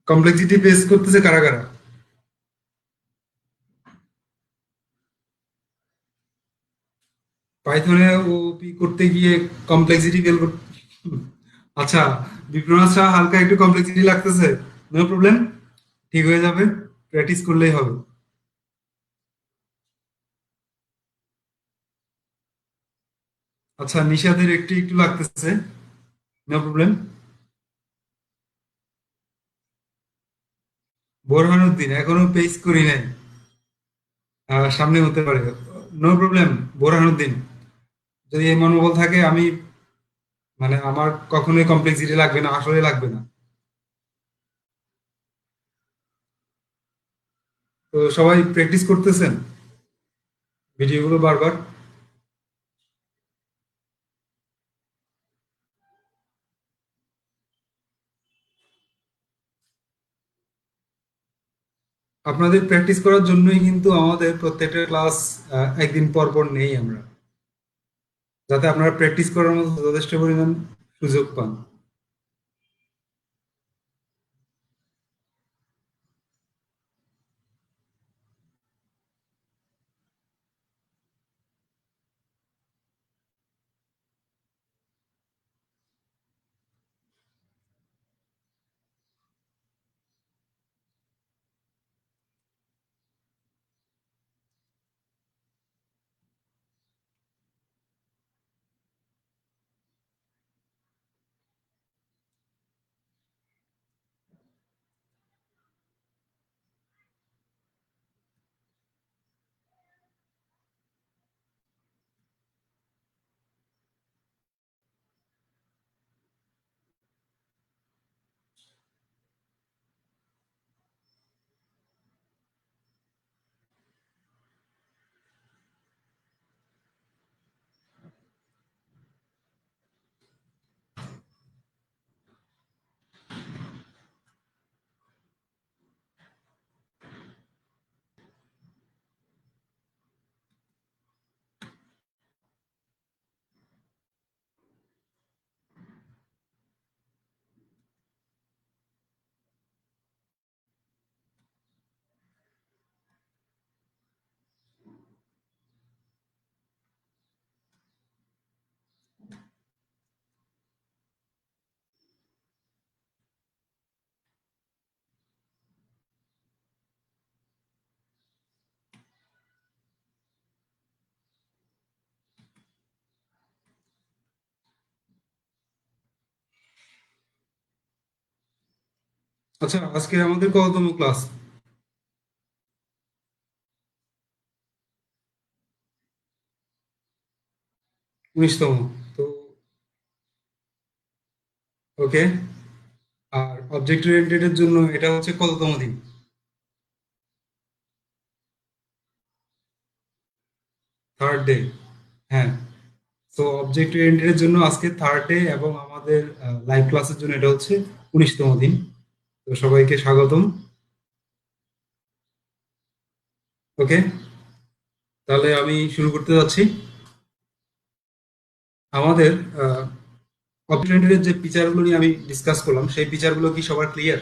Complexity face করতেছে কারা কারা? পাইথনে ওপি করতে গিয়ে কমপ্লেক্সিটি ফেল করতে, আচ্ছা, বিপ্রনাথ শাহ হালকা একটু কমপ্লেক্সিটি লাগতেছে, নো প্রবলেম, ঠিক হয়ে যাবে, প্র্যাকটিস করলেই হবে। আচ্ছা, নিশাদের একটু একটু লাগতেছে, নো প্রবলেম। বোরহানুদ্দিন এখনো পেস করি নাই, সামনে হতে পারে, নো প্রবলেম। বোরহানুদ্দিন, যদি এই মনোবল থাকে, আমি মানে আমার কখনোই কমপ্লেক্সিটি লাগবে না, আসলে লাগবে না। তো সবাই প্র্যাকটিস করতেছেন ভিডিওগুলো বারবার। আপনাদের প্র্যাকটিস করার জন্যই কিন্তু আমাদের প্রত্যেকটা ক্লাস একদিন পর পর নেই আমরা, যাতে আপনারা প্র্যাকটিস করার মতো যথেষ্ট পরিমাণ সুযোগ পান। আচ্ছা, আজকে আমাদের কততম ক্লাস? 19তম। তো ওকে, আর অবজেক্ট ওরিয়েন্টেড এর জন্য এটা হচ্ছে কততম দিন? Third day. হ্যাঁ, তো অবজেক্ট ওরিয়েন্টেড এর জন্য আজকে থার্ড ডে, এবং আমাদের লাইভ ক্লাসের জন্য এটা হচ্ছে 19তম দিন। তো সবাইকে স্বাগতম। ওকে, তাহলে আমি শুরু করতে যাচ্ছি। আমাদের অবজেক্ট ওরিয়েন্টেড যে ফিচারগুলো নিয়ে আমি ডিসকাস করলাম, সেই ফিচারগুলো কি সবার ক্লিয়ার?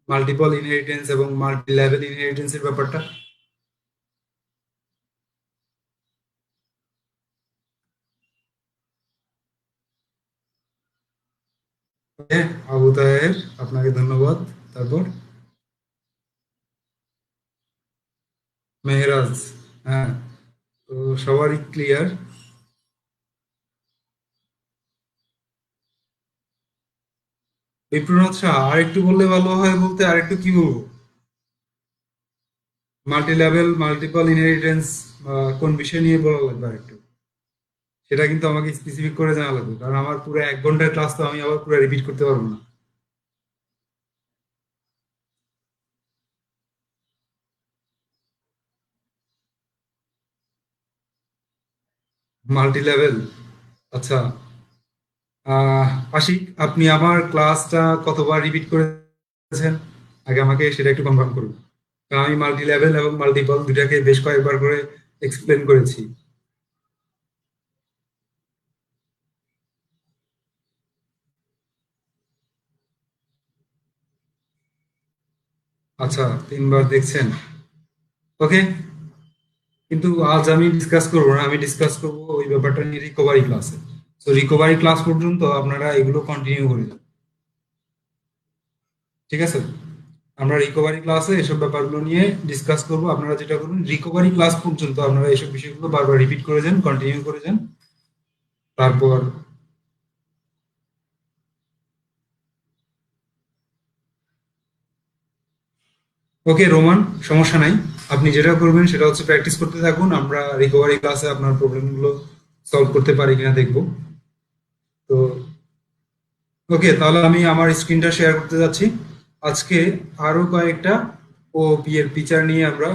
মাল্টিপল ইনহেরিটেন্স এবং মাল্টি লেভেল ইনহেরিটেন্সের ব্যাপারটা। ওকে, আবু তাহের, আপনাকে ধন্যবাদ। তারপর মেহরাজ, হ্যাঁ, তো সবারই ক্লিয়ার। বিপ্রনাথ শাহ, আর একটু বললে ভালো হয়, বলতে আর একটু কি বলবো? মাল্টি লেভেল মাল্টিপল ইনহেরিটেন্স কোন বিষয় নিয়ে বলা লাগবে আর একটু, সেটা কিন্তু আমাকে স্পেসিফিক করে জানা লাগবে, কারণ আমার পুরো 1 ঘন্টার ক্লাস তো আমি আবার পুরো রিপিট করতে পারবো না। মাল্টি লেভেল, আচ্ছা। আশিক, আপনি আমার ক্লাসটা কতবার রিপিট করেছেন আগে আমাকে সেটা একটু কনফার্ম করুন, কারণ আমি মাল্টি লেভেল এবং মাল্টিপল দুটাকে বেশ কয়েকবার করে এক্সপ্লেন করেছি। আচ্ছা, 3 বার দেখছেন। ওকে, কিন্তু আজ আমি ডিসকাস করবো না, আমি ডিসকাস করবো ওই ব্যাপারটা নিয়ে রিকভারি ক্লাসে। তো রিকভারি ক্লাস পর্যন্ত আপনারা এগুলো কন্টিনিউ করে যান, ঠিক আছে? আমরা রিকভারি ক্লাসে এসব ব্যাপারগুলো নিয়ে ডিসকাস করবো। আপনারা যেটা করবেন, রিকভারি ক্লাস পর্যন্ত আপনারা এইসব বিষয়গুলো বারবার রিপিট করে যান, কন্টিনিউ করে যান। তারপর ওকে রোমান, সমস্যা নাই। আপনি যেটা করবেন সেটা হচ্ছে প্র্যাকটিস করতে থাকুন, আমরা রিকভারি ক্লাসে আপনার প্রবলেমগুলো সলভ করতে পারি কিনা দেখবো। তো ওকে, তাহলে আমি আমার স্ক্রিনটা শেয়ার করতে যাচ্ছি। আজকে আরো কয়েকটা ও পি এর ফিচার নিয়ে আমরা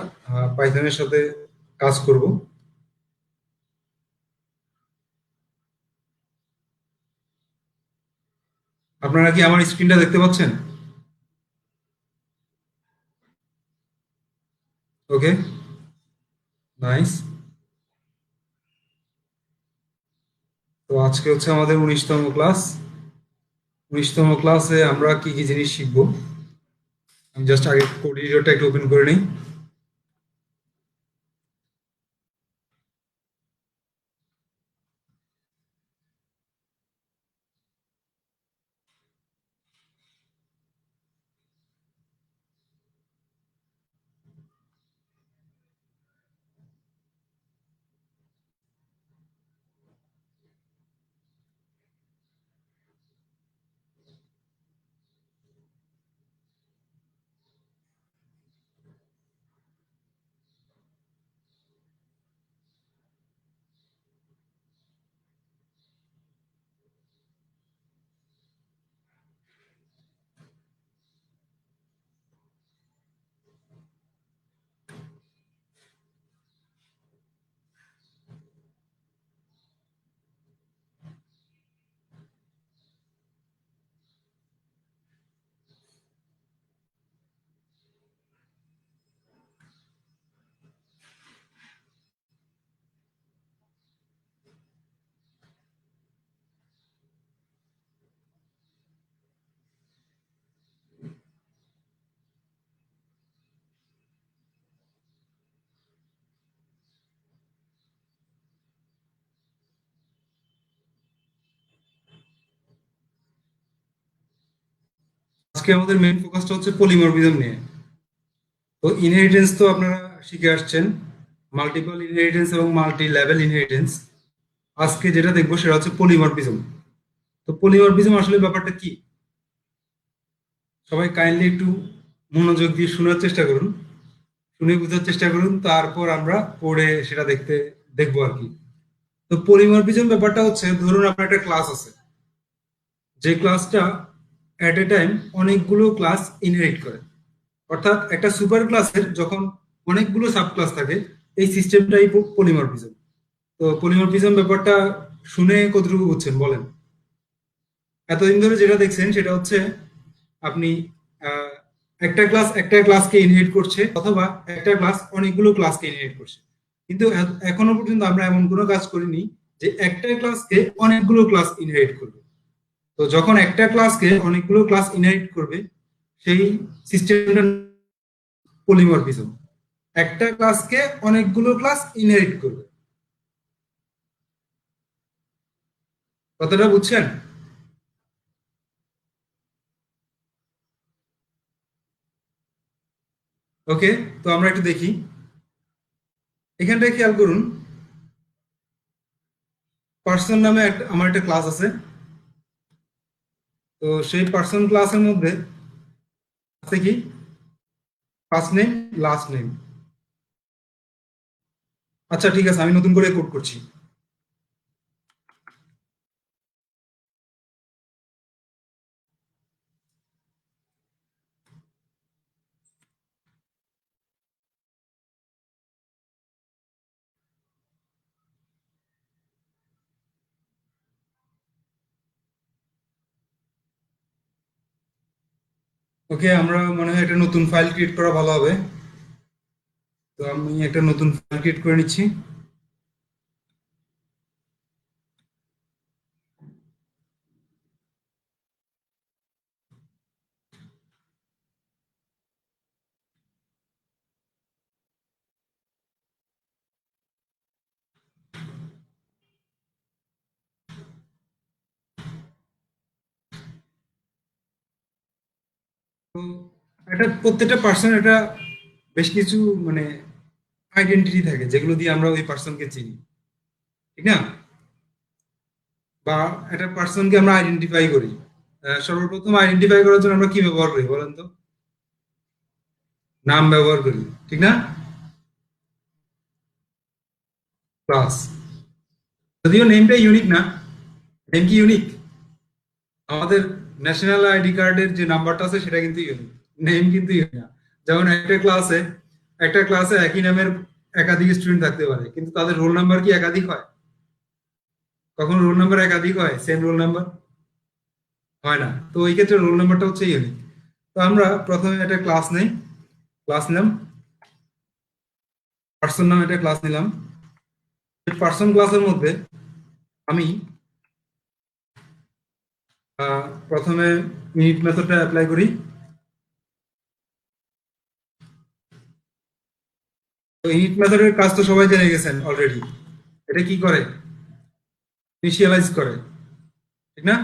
পাইথনের সাথে কাজ করব। আপনারা কি আমার স্ক্রিনটা দেখতে পাচ্ছেন? ওকে, নাইস। তো আজকে হচ্ছে আমাদের 19তম ক্লাস। 19তম ক্লাসে আমরা কি কি জিনিস শিখবো? আমি জাস্ট আগে কোড এডিটরটা একটু ওপেন করে নিই। আজকে আমাদের মেইন ফোকাসটা হচ্ছে পলিমরফিজম নিয়ে। তো ইনহেরিটেন্স তো আপনারা শিখে আসছেন, মাল্টিপল ইনহেরিটেন্স এবং মাল্টি লেভেল ইনহেরিটেন্স। আজকে যেটা দেখবো সেটা হচ্ছে পলিমরফিজম। তো পলিমরফিজম আসলে ব্যাপারটা কি? সবাই কাইন্ডলি একটু মনোযোগ দিয়ে শোনার চেষ্টা করুন, শুনে বোঝার চেষ্টা করুন, তারপর আমরা পড়ে সেটা দেখবো আর কি। তো পলিমরফিজম ব্যাপারটা হচ্ছে, ধরুন আপনার একটা ক্লাস আছে, যে ক্লাসটা এট এ টাইম অনেকগুলো ক্লাস ইনহেরিট করে। অর্থাৎ একটা সুপার ক্লাসের যখন অনেকগুলো সাব ক্লাস থাকে, এই সিস্টেমটাই পলিমরফিজম। তো পলিমরফিজম ব্যাপারটা শুনে কতটুকু বুঝছেন বলেন? এতদিন ধরে যেটা দেখছেন সেটা হচ্ছে, আপনি আহ, একটা ক্লাসকে ইনহেরিট করছে, অথবা একটা ক্লাস অনেকগুলো ক্লাসকে ইনহেরিট করছে। কিন্তু এখনো পর্যন্ত আমরা এমন কোনো কাজ করিনি যে একটা ক্লাসকে অনেকগুলো ক্লাস ইনহেরিট করবে। তো যখন একটা ক্লাসকে অনেকগুলো ক্লাস ইনহেরিট করবে, সেই সিস্টেমটা পলিমরফিজম। একটা ক্লাসকে অনেকগুলো ক্লাস ইনহেরিট করবে। কতটা বুঝছেন? ওকে, তো আমরা একটু দেখি। এখানটায় খেয়াল করুন, পার্সন নামে আমার একটা ক্লাস আছে। তো সেই পার্সন ক্লাসের মধ্যে আছে কি, ফার্স্ট নেম, লাস্ট নেম। আচ্ছা ঠিক আছে, আমি নতুন করে কোড করছি। ওকে, আমরা মনে হয় একটা নতুন ফাইল ক্রিয়েট করা ভালো হবে। তো আমি একটা নতুন ফাইল ক্রিয়েট করে নিচ্ছি। তো এটা প্রত্যেকটা পার্সন এটা বেশ কিছু মানে আইডেন্টিটি থাকে যেগুলো দিয়ে আমরা ওই পার্সনকে চিনি, ঠিক না? বা একটা পার্সনকে আমরা আইডেন্টিফাই করি। সর্বপ্রথম আইডেন্টিফাই করার জন্য আমরা কি ব্যবহার করি বলেন তো? নাম ব্যবহার করি, ঠিক না? ক্লাস, যদিও নেমটা ইউনিক না। নেম কি ইউনিক? আমাদের ন্যাশনাল আইডি কার্ডের যে নাম্বারটা আছে সেটা কিন্তু ইউনিক, নেম কিন্তু ইউনিক না। যেমন একটা ক্লাসে একই নামের একাধিক স্টুডেন্ট থাকতে পারে, কিন্তু তাদের রোল নাম্বার কি একাধিক হয়? কখন রোল নাম্বার একাধিক হয়? সেম রোল নাম্বার হয় না। তো ওই ক্ষেত্রে রোল নাম্বারটা হচ্ছে ইউনিক। তো আমরা প্রথমে একটা ক্লাস নেই, ক্লাস নিলাম, পার্সন নামে একটা ক্লাস নিলাম। পার্সন ক্লাসের মধ্যে আমি প্রথমে ইনিট মেথডটা অ্যাপ্লাই করি। তো ইনিট মেথডের কাজ তো সবাই জেনে গেছেন অলরেডি। এটা কি করে? ইনিশিয়ালাইজ করে, ঠিক না?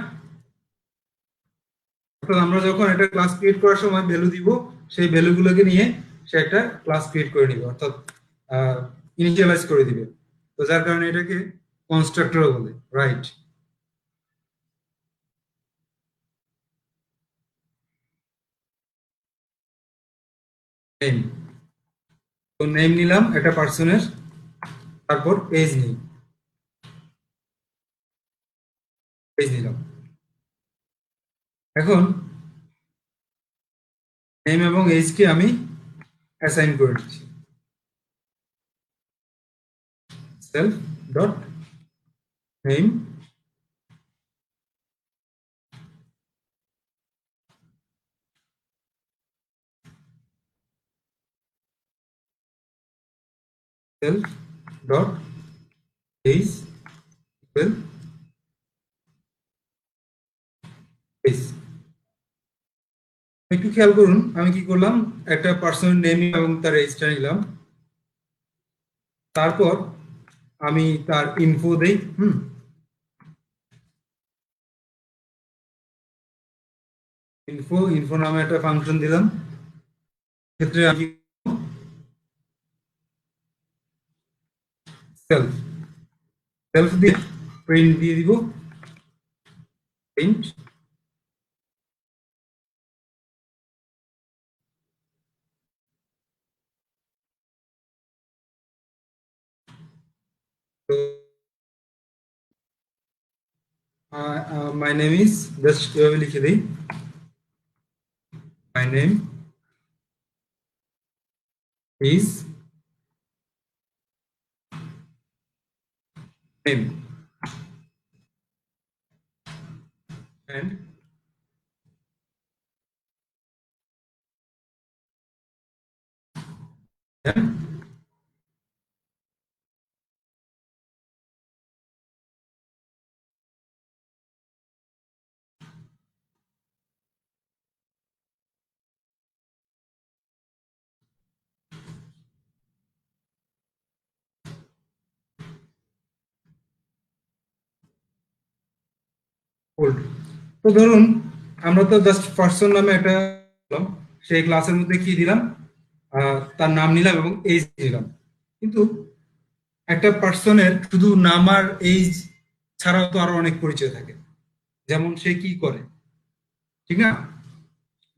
অর্থাৎ আমরা যখন একটা ক্লাস ক্রিয়েট করার সময় ভ্যালু দিব, সেই ভ্যালুগুলোকে নিয়ে সে একটা ক্লাস ক্রিয়েট করে নিবে, অর্থাৎ ইনিশিয়ালাইজ করে দিবে। তো যার কারণে এটাকে কনস্ট্রাক্টর বলে, রাইট? নেম, তো নেম নিলাম একটা পার্সনের, তারপর পেজ নিলাম। এখন নেম এবং এজ কে আমি অ্যাসাইন করে দিচ্ছি। Self dot name self dot age equal age. একটু খেয়াল করুন আমি কি করলাম, একটা পার্সনের নেম এবং তার এজটা নিলাম, তারপর আমি তার ইনফো দেই। ইনফো নামে একটা ফাংশন দিলাম। ক্ষেত্রে আমি সেলফ সেলফ দিয়ে প্রিন্ট দিয়ে দিব, প্রিন্ট। তো মাই নেম ইজ, জাস্ট এভাবে লিখে দিই, মাই name is name and then old। তো ধরুন আমরা তো জাস্ট পার্সন নামে একটা দিলাম, সেই ক্লাসের মধ্যে কি দিলাম, তার নাম নিলাম এবং এজ নিলাম। কিন্তু একটা পার্সনের শুধু নাম আর এজ ছাড়াও তো আরো অনেক পরিচয় থাকে, যেমন সে কি করে, ঠিক না?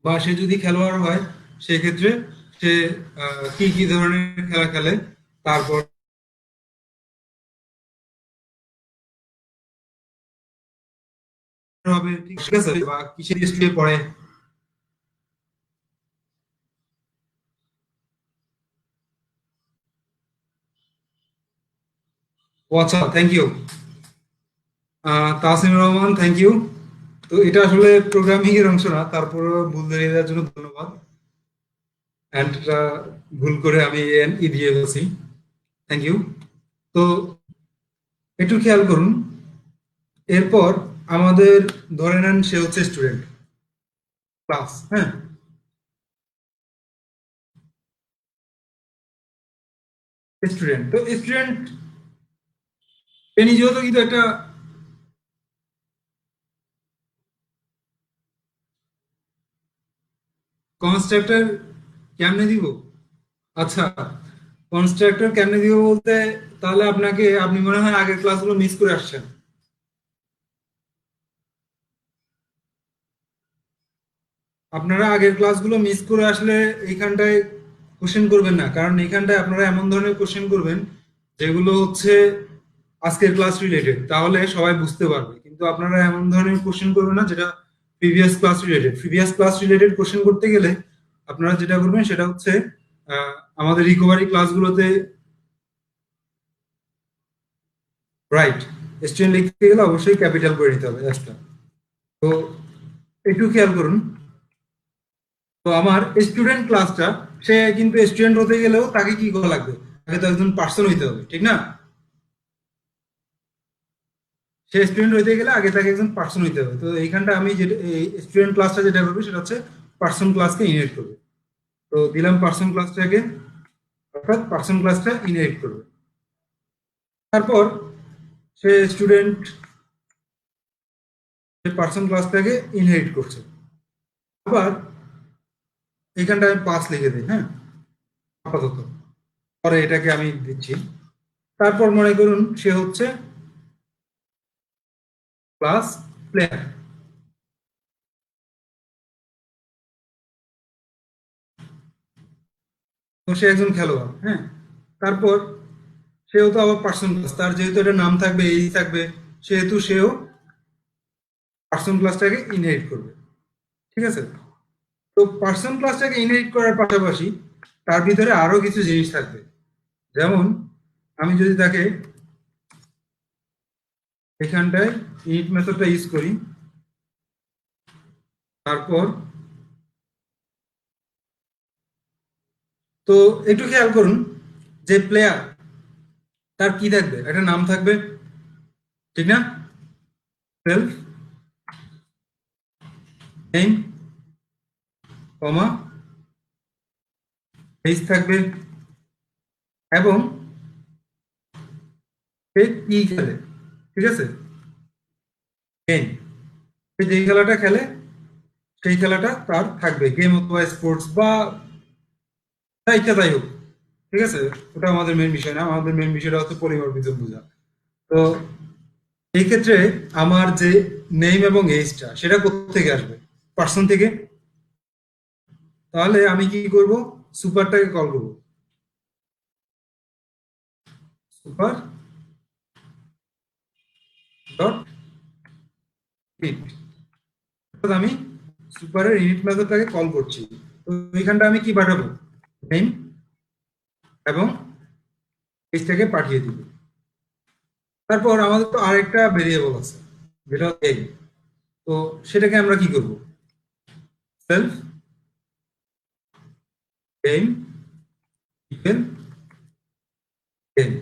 বা সে যদি খেলোয়াড় হয় সেক্ষেত্রে সে কি কি ধরনের খেলা খেলে, তারপর হবে, ঠিক আছে, বা কিসের স্কুলে পড়ে। ও আচ্ছা, thank you Tasim Rahman, thank you. তো এটা আসলে প্রোগ্রামিং এর অংশ না, তারপরে ভুল ধরিয়ে দেওয়ার জন্য ধন্যবাদ। অ্যান্ড ভুল করে আমি এন ই দিয়ে বলছি, থ্যাংক ইউ। তো একটু খেয়াল করুন, এরপর আমাদের ধরে নেন সে হচ্ছে স্টুডেন্ট, ক্লাস, হ্যাঁ, স্টুডেন্ট। তো স্টুডেন্ট এ নিজেও তো কিন্তু একটা, কনস্ট্রাক্টর কেমনে দিব? আচ্ছা, কনস্ট্রাক্টর কেমনে দিব বলতে, তাহলে আপনি মনে হয় আগের ক্লাসগুলো মিস করে আসছেন। আপনারা আগের ক্লাসগুলো মিস করে আসলে এইখানটায় কোশ্চেন করবেন না, কারণ এইখানটায় আপনারা এমন ধরনের কোশ্চেন করবেন যেগুলো হচ্ছে আজকের ক্লাস রিলেটেড, তাহলে সবাই বুঝতে পারবে। কিন্তু আপনারা এমন ধরনের কোশ্চেন করবেন না যেটা previous class related. Previous class related question করতে গেলে আপনারা যেটা করবেন সেটা হচ্ছে আহ, আমাদের রিকভারি ক্লাসগুলোতে, রাইট, স্টুডেন্ট লিখতে গেলে অবশ্যই ক্যাপিটাল করে নিতে হবে এসটা। তো একটু খেয়াল করুন। তো আমার স্টুডেন্ট ক্লাসটা, সে কিন্তু স্টুডেন্ট হতে গেলেও তাকে কি করা লাগবে? তাকে তো একজন পার্সন হইতে হবে, ঠিক না? সে স্টুডেন্ট হইতে গেলে আগে তাকে একজন পার্সন হইতে হবে। তো এইখানটা আমি যেটা স্টুডেন্ট ক্লাসটা যেটা করবে সেটা হচ্ছে পার্সন ক্লাসকে ইনহেরিট করবে। তো দিলাম পার্সন ক্লাসটাকে, অর্থাৎ পার্সন ক্লাসটা ইনহেরিট করবে। তারপর সে স্টুডেন্ট, পার্সন ক্লাসটাকে ইনহেরিট করছে। আবার এইখানটা আমি পাস লিখে দিই, হ্যাঁ, আপাতত। পরে এটাকে আমি দিচ্ছি। তারপর মনে করুন সে হচ্ছে ক্লাস প্লেয়ার, তো সে একজন খেলোয়াড়, হ্যাঁ। তারপর সেও তো আবার পার্সন ক্লাস, তার যেহেতু একটা নাম থাকবে, এই থাকবে, সেহেতু সেও পার্সন ক্লাসটাকে ইনহেরিট করবে, ঠিক আছে? তো পার্সন ক্লাসটাকে ইনহেরিট করার পাশাপাশি তার ভিতরে আরো কিছু জিনিস থাকবে। যেমন আমি যদি তাকে এখানটায় ইনিট মেথডটা ইউজ করি, তারপর তো একটু খেয়াল করুন যে প্লেয়ার, তার কি থাকবে? একটা নাম থাকবে, ঠিক না? সেলফ নেম, কমা, পেজ থাকবে, এবং সে কি খেলে, ঠিক আছে? গেম, সে যেই খেলাটা খেলে সেই খেলাটা তার থাকবে, গেম অথবা স্পোর্টস বা তাই ইচ্ছা তাই হোক, ঠিক আছে? ওটা আমাদের মেন বিষয় না, আমাদের মেন বিষয়টা হচ্ছে পলিমরফিজম বোঝা। তো এই ক্ষেত্রে আমার যে নেম এবং এজটা সেটা কোত্থেকে আসবে? পার্সন থেকে। তাহলে আমি কি করব? সুপারটাকে কল করব, সুপার ডট ইনিট। অর্থাৎ আমি সুপারের ইনিট মেথডটাকে কল করছি। তো এখানটা আমি কি পাঠাবো? নেম এবং এজটাকে পাঠিয়ে দিব। তারপর আমাদের তো আরেকটা ভেরিয়েবল আছে, যেটা এই, তো সেটাকে আমরা কি করব? Self game equal game.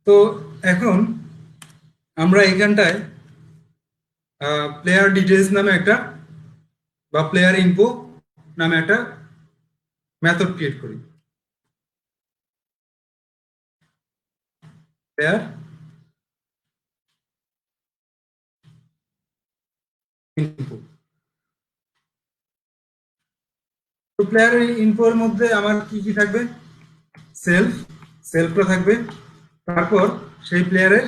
তো এখন আমরা এখানটায় প্লেয়ার ডিটেলস নামে একটা, বা প্লেয়ার ইনফো নামে একটা মেথড ক্রিয়েট করি। Player info. তো প্লেয়ার ইনফোর মধ্যে আমার কি কি থাকবে? সেলফ, সেলফটা থাকবে। তারপর সেই প্লেয়ারের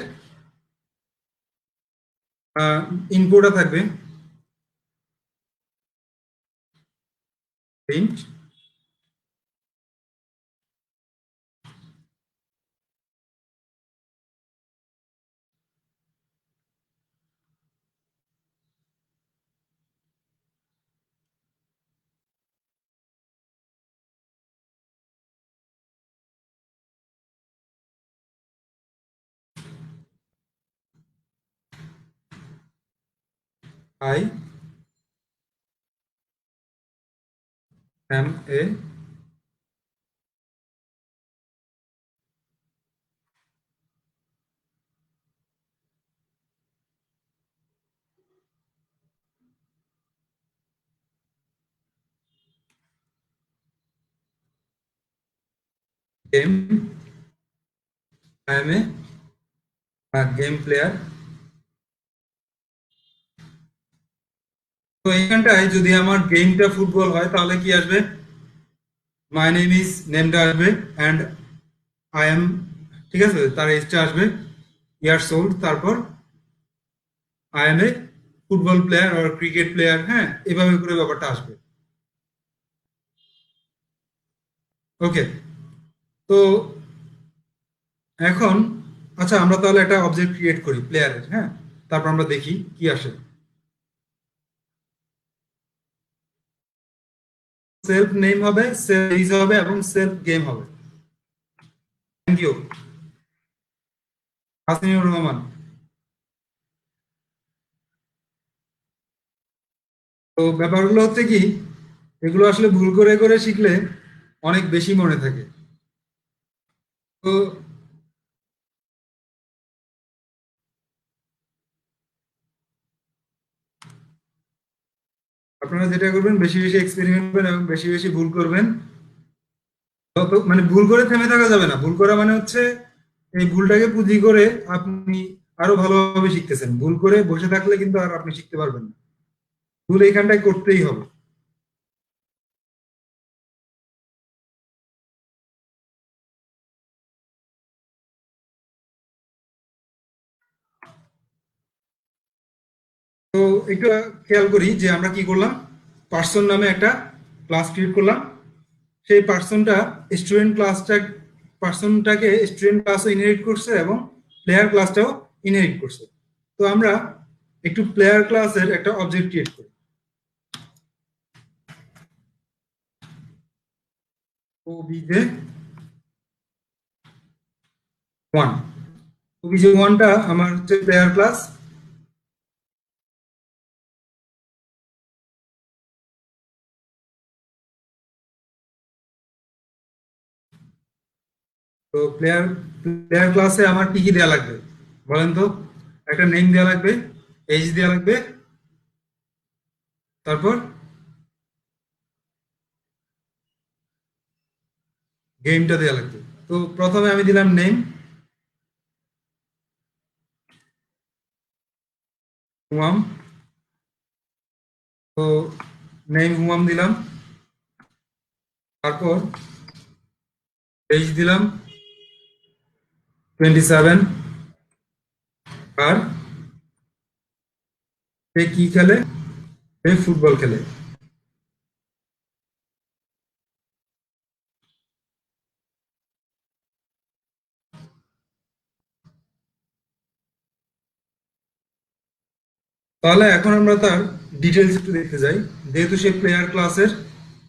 ইনফোটা থাকবে, print. I am A game, I am A game player. তো এইখানটায় যদি আমার গেমটা ফুটবল হয় তাহলে কি আসবে? মাই নেম ইজ, নেমটা আসবে, অ্যান্ড আই এম, ঠিক আছে, তার এজটা আসবে, ইয়ার্স ওল্ড, তারপর I am a football player আর ক্রিকেট প্লেয়ার, হ্যাঁ, এভাবে করে ব্যাপারটা আসবে। ওকে। তো এখন আচ্ছা, আমরা তাহলে একটা অবজেক্ট ক্রিয়েট করি প্লেয়ারের, হ্যাঁ, তারপর আমরা দেখি কি আসে। সেলফ নেম হবে, সেলফ এজ হবে এবং সেলফ গেম হবে। Thank you, Hasinur Rahman. তো ব্যাপারগুলো হচ্ছে কি, এগুলো আসলে ভুল করে করে শিখলে অনেক বেশি মনে থাকে। তো আপনারা যেটা করবেন, বেশি বেশি এক্সপেরিমেন্ট করবেন এবং বেশি বেশি ভুল করবেন। তত মানে ভুল করে থেমে থাকা যাবে না। ভুল করা মানে হচ্ছে এই ভুলটাকে পুঁজি করে আপনি আরো ভালোভাবে শিখতেছেন। ভুল করে বসে থাকলে কিন্তু আর আপনি শিখতে পারবেন না। ভুল এইখানটায় করতেই হবে। তো একটু খেয়াল করি যে আমরা কি করলাম। পার্সন নামে একটা ক্লাস ক্রিয়েট করলাম। সেই পার্সনটাকে স্টুডেন্ট ক্লাসও ইনহেরিট করছে এবং প্লেয়ার ক্লাসটাও ইনহেরিট করছে। তো আমরা একটু প্লেয়ার ক্লাসের একটা অবজেক্ট ক্রিয়েট করি। OBJ one. ওবিজে ওয়ানটা আমার হচ্ছে প্লেয়ার ক্লাস। তো প্লেয়ার প্লেয়ার ক্লাসে আমার কি কি দেওয়া লাগবে বলেন তো? একটা নেম দেওয়া লাগবে, এজ দেওয়া লাগবে, তারপর গেমটা দেওয়া লাগবে। তো প্রথমে আমি দিলাম নেম, হুমাম। তো নেম হুমাম দিলাম, তারপর এজ দিলাম 27, আর সে কি খেলে? সে ফুটবল খেলে। তাহলে এখন আমরা তার ডিটেলস একটু দেখতে যাই। যেহেতু সে প্লেয়ার ক্লাসের,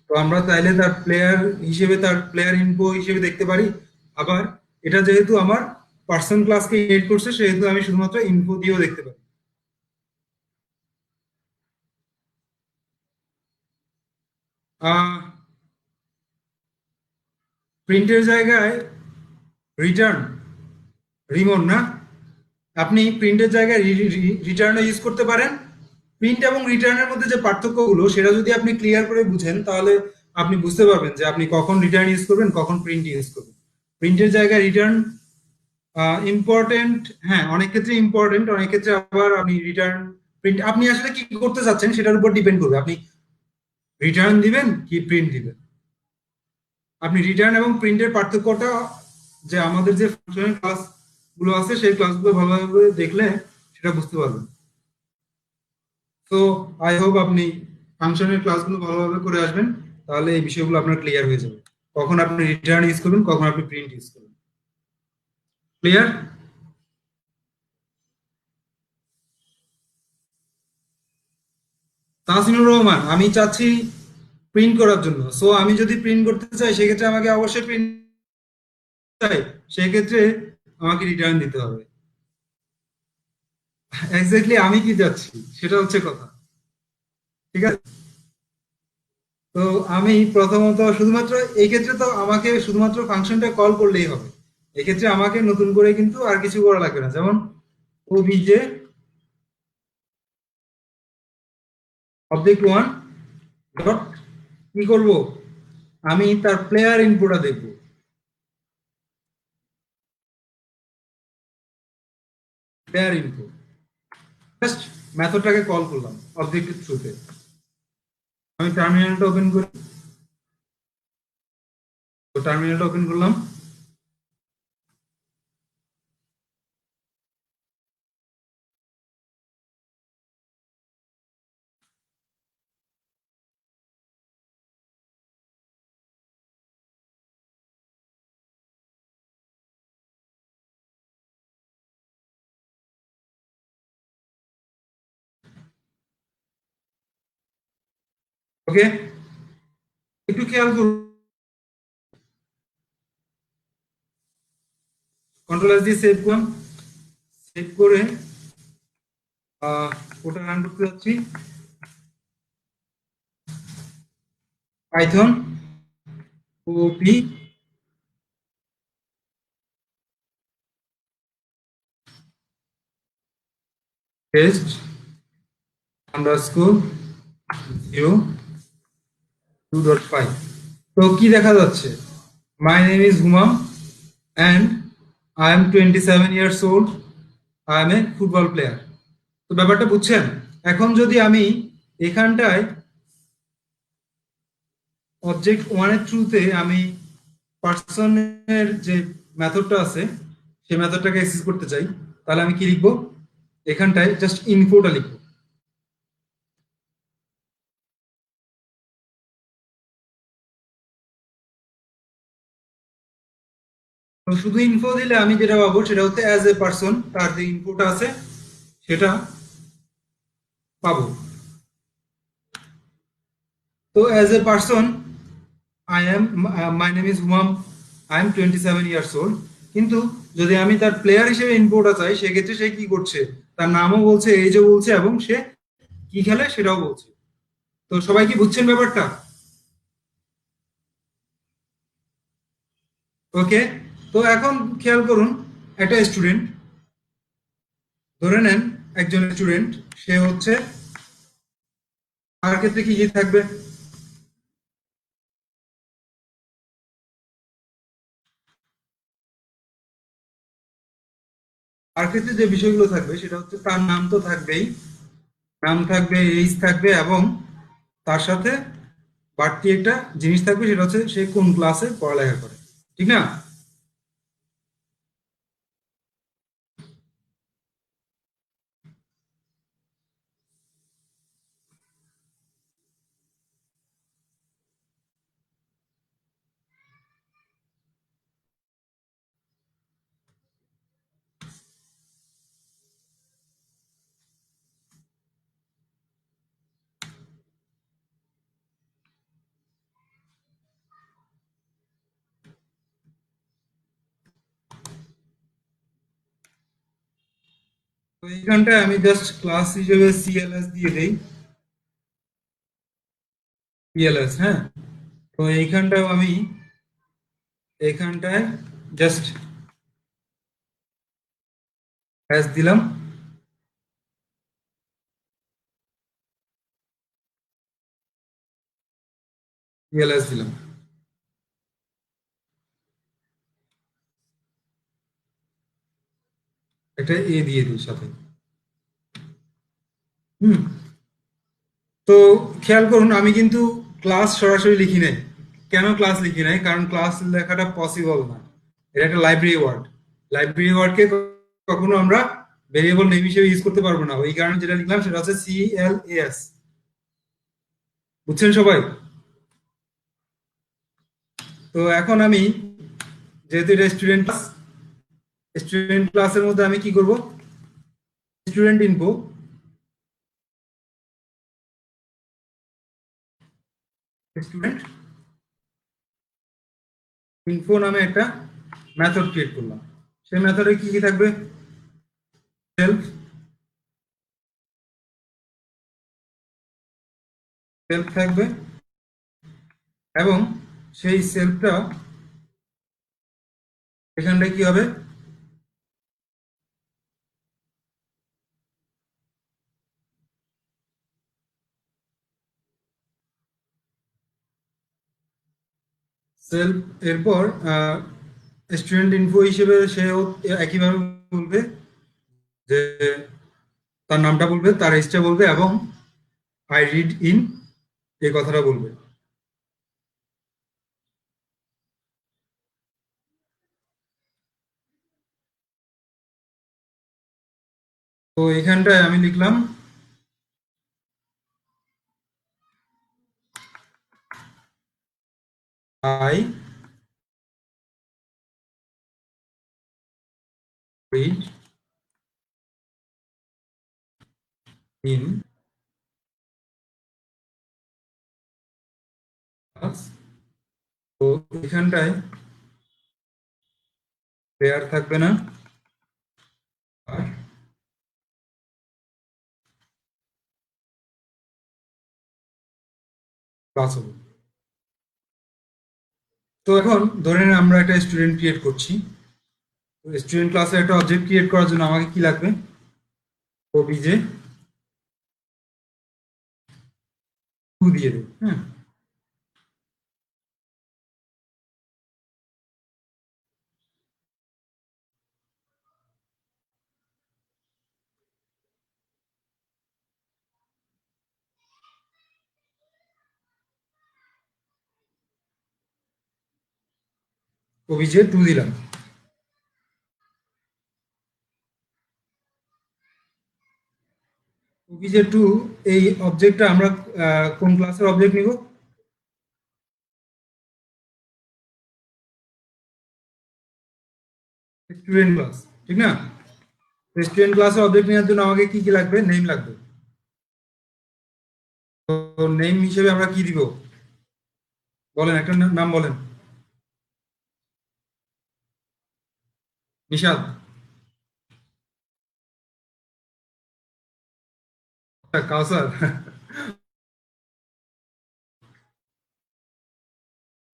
তো আমরা চাইলে তার প্লেয়ার হিসেবে, তার প্লেয়ার ইনফো হিসেবে দেখতে পারি। আবার এটা যেহেতু আমার পার্সন ক্লাসকে এড করছে, সেহেতু আমি শুধুমাত্র ইনফো দিয়েও দেখতে পারি। আহ প্রিন্টের জায়গায় রিটার্ন, রিমোট না, আপনি প্রিন্টের জায়গায় রিটার্নও ইউজ করতে পারেন। প্রিন্ট এবং রিটার্নের মধ্যে যে পার্থক্যগুলো, সেটা যদি আপনি ক্লিয়ার করে বুঝেন তাহলে আপনি বুঝতে পারবেন যে আপনি কখন রিটার্ন ইউজ করবেন, কখন প্রিন্ট ইউজ করবেন। প্রিন্টের জায়গায় রিটার্ন ইম্পর্টেন্ট, হ্যাঁ, অনেক ক্ষেত্রে ইম্পর্টেন্ট, অনেক ক্ষেত্রে আবার আপনি রিটার্ন প্রিন্ট, আপনি আসলে কি করতে চাচ্ছেন সেটার উপর ডিপেন্ড করবে। আপনি রিটার্ন দিবেন কি প্রিন্ট দিবেন। আপনি রিটার্ন এবং প্রিন্টের পার্থক্যটা, যে আমাদের যে ফাংশনাল ক্লাস গুলো আছে সেই ক্লাসগুলো ভালোভাবে দেখলে সেটা বুঝতে পারবেন। তো আই হোপ আপনি ফাংশনের ক্লাসগুলো ভালোভাবে করে আসবেন, তাহলে এই বিষয়গুলো আপনার ক্লিয়ার হয়ে যাবে। কখন আপনি রিটার্ন ইউজ করবেন, কখন আপনি প্রিন্ট ইউজ করবেন। ক্লিয়ার? তাহসিনুর রহমান, আমি চাচ্ছি প্রিন্ট করার জন্য। সো আমি যদি প্রিন্ট করতে চাই সেক্ষেত্রে আমাকে অবশ্যই প্রিন্ট চাই, সেক্ষেত্রে আমাকে রিটার্ন দিতে হবে। এক্স্যাক্টলি আমি কি চাচ্ছি সেটা হচ্ছে কথা। ঠিক আছে। তো আমি প্রথমত শুধুমাত্র এই ক্ষেত্রে তো আমাকে শুধুমাত্র ফাংশনটা কল করলেই হবে। এক্ষেত্রে আমাকে নতুন করে কিন্তু আর কিছু করা লাগবে না। যেমন ওবিজে অবজেক্ট ওয়ান ডট কি করব, আমি তার প্লেয়ার ইনপুটটা দেখব। প্লেয়ার ইনফো, জাস্ট মেথডটাকে কল করলাম অবজেক্টের থ্রুতে। আমি টার্মিনালটা ওপেন করি, তো টার্মিনালটা ওপেন করলাম। ওকে, একটু খেয়াল করুন, কন্ট্রোল এস দিয়ে সেভ করলাম, সেভ করে ওটা রান করতে যাচ্ছি। Python OP test underscore 0 2.5। তো কি দেখা যাচ্ছে, my name is Humam and I am 27 years old, I am a football player. তো ব্যাপারটা বুঝছেন? এখন যদি আমি এখানটায় অবজেক্ট ওয়ানের থ্রুতে আমি পার্সনের যে মেথডটা আছে সেই মেথডটাকে অ্যাক্সেস করতে চাই, তাহলে আমি কি লিখবো, এখানটায় জাস্ট ইনফোটা লিখবো। তো শুধু ইনফো দিলে আমি যেটা পাবো সেটা হচ্ছে অ্যাজ এ পার্সন তার যে ইনফোটা আছে সেটা পাবো। তো as a person I am, my name is Humam, I am 27 years old। কিন্তু যদি আমি তার প্লেয়ার হিসেবে ইনপুটটা চাই সেক্ষেত্রে সে কি করছে, তার নামও বলছে, এজও বলছে, এবং সে কি খেলে সেটাও বলছে। তো সবাই কি বুঝছেন ব্যাপারটা? ওকে, তো এখন খেয়াল করুন, একটা স্টুডেন্ট, ধরে নেন একজন স্টুডেন্ট, সে হচ্ছে, তার ক্ষেত্রে কি কি থাকবে, তার ক্ষেত্রে যে বিষয়গুলো থাকবে সেটা হচ্ছে তার নাম তো থাকবেই, নাম থাকবে, এইজ থাকবে, এবং তার সাথে বাড়তি একটা জিনিস থাকবে সেটা হচ্ছে সে কোন ক্লাসে পড়ালেখা করে, ঠিক না? তো এইখানটায় আমি জাস্ট ক্লাস হিসেবে সিএলএস দিয়ে দেই, সিএলএস, হ্যাঁ। তো এইখানটাও আমি এইখানটায় জাস্ট হ্যাশ দিলাম, সিএলএস দিলাম, একটা এ দিয়ে দিই সাথে। হুম। তো খেয়াল করুন, আমি কিন্তু ক্লাস সরাসরি লিখি নাই। কেন ক্লাস লিখি নাই? কারণ ক্লাস লেখাটা পসিবল না, এটা একটা লাইব্রেরি ওয়ার্ড। লাইব্রেরি ওয়ার্ডকে কখনো আমরা ভেরিয়েবল নেম হিসেবে ইউজ করতে পারবো না, ওই কারণে যেটা লিখলাম সেটা হচ্ছে সিএলএস। বুঝছেন সবাই? তো এখন আমি, যেহেতু এটা স্টুডেন্ট ক্লাস, স্টুডেন্ট ক্লাসের মধ্যে আমি কি করব, স্টুডেন্ট ইনফো, স্টুডেন্ট ইনফো নামে একটা মেথড ক্রিয়েট করলাম। সেই মেথডে কি কি থাকবে, সেলফ, সেলফ থাকবে, এবং সেই সেলফটা এখানটায় কি হবে, সেলফ, এরপর স্টুডেন্ট ইনফো হিসেবে সেও একইভাবে বলবে যে তার নামটা বলবে, তার এজটা বলবে এবং আই রিড ইন এই কথাটা বলবে। তো এখানটায় আমি লিখলাম আই রিড ইন ক্লাস। তো এখানটায় প্লেয়ার থাকবে না, আর ক্লাস হবে। তো এখন ধরে নিন আমরা একটা স্টুডেন্ট ক্রিয়েট করছি। স্টুডেন্ট ক্লাসে একটা অবজেক্ট ক্রিয়েট করার জন্য আমাকে কি লাগবে? ওবিজে টু দিয়ে দেব। হ্যাঁ, ওবিজে টু দিলাম। ওবিজে টু এই অবজেক্টটা আমরা কোন ক্লাসের অবজেক্ট নিব? স্টুডেন্ট ক্লাস, ঠিক না? স্টুডেন্ট ক্লাসের অবজেক্ট নেওয়ার জন্য আমাকে কি কি লাগবে? নেম লাগবে। তো নেম হিসেবে আমরা কি দিব? বলেন, একটা নাম বলেন। নিশাদ? কাউসার?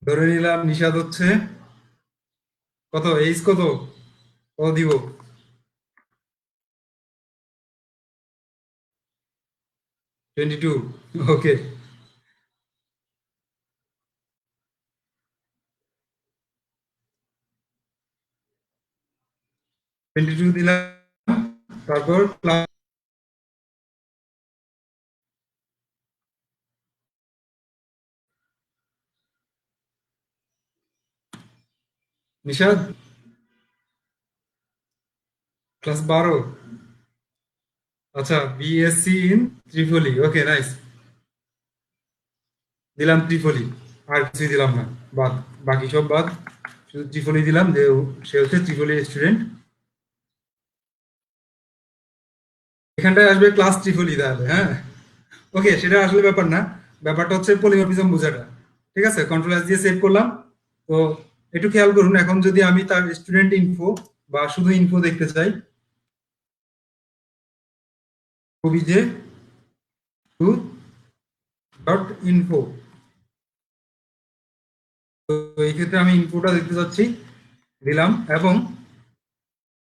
ধরে নিলাম নিশাদ হচ্ছে কত, এইজ কত, কত দিব? 22। ওকে, 22 দিলাম। তারপর ক্লাস নিশাদ ক্লাস 12। আচ্ছা, বিএসসি ইন ত্রিপলি। Okay, nice. দিলাম ত্রিপলি, আর কিছুই দিলাম না, বাদ। বাকি সব বাদ, শুধু ত্রিপলি দিলাম যে সে হচ্ছে ত্রিপলি স্টুডেন্ট। এখানটায় আসবে ক্লাস ত্রিপলি তাহলে, হ্যাঁ। ওকে, সেটা আসলে ব্যাপার না। ব্যাপারটা হচ্ছে পলিমরফিজম বোঝাটা। ঠিক আছে, কন্ট্রোল এস দিয়ে সেভ করলাম। তো একটু খেয়াল করুন, এখন যদি আমি তার স্টুডেন্ট ইনফো বা শুধু ইনফো দেখতে চাই, ওবিজে টু ডট ইনফো। তো এই ক্ষেত্রে আমি ইনফোটা দেখতে চাচ্ছি, দিলাম, এবং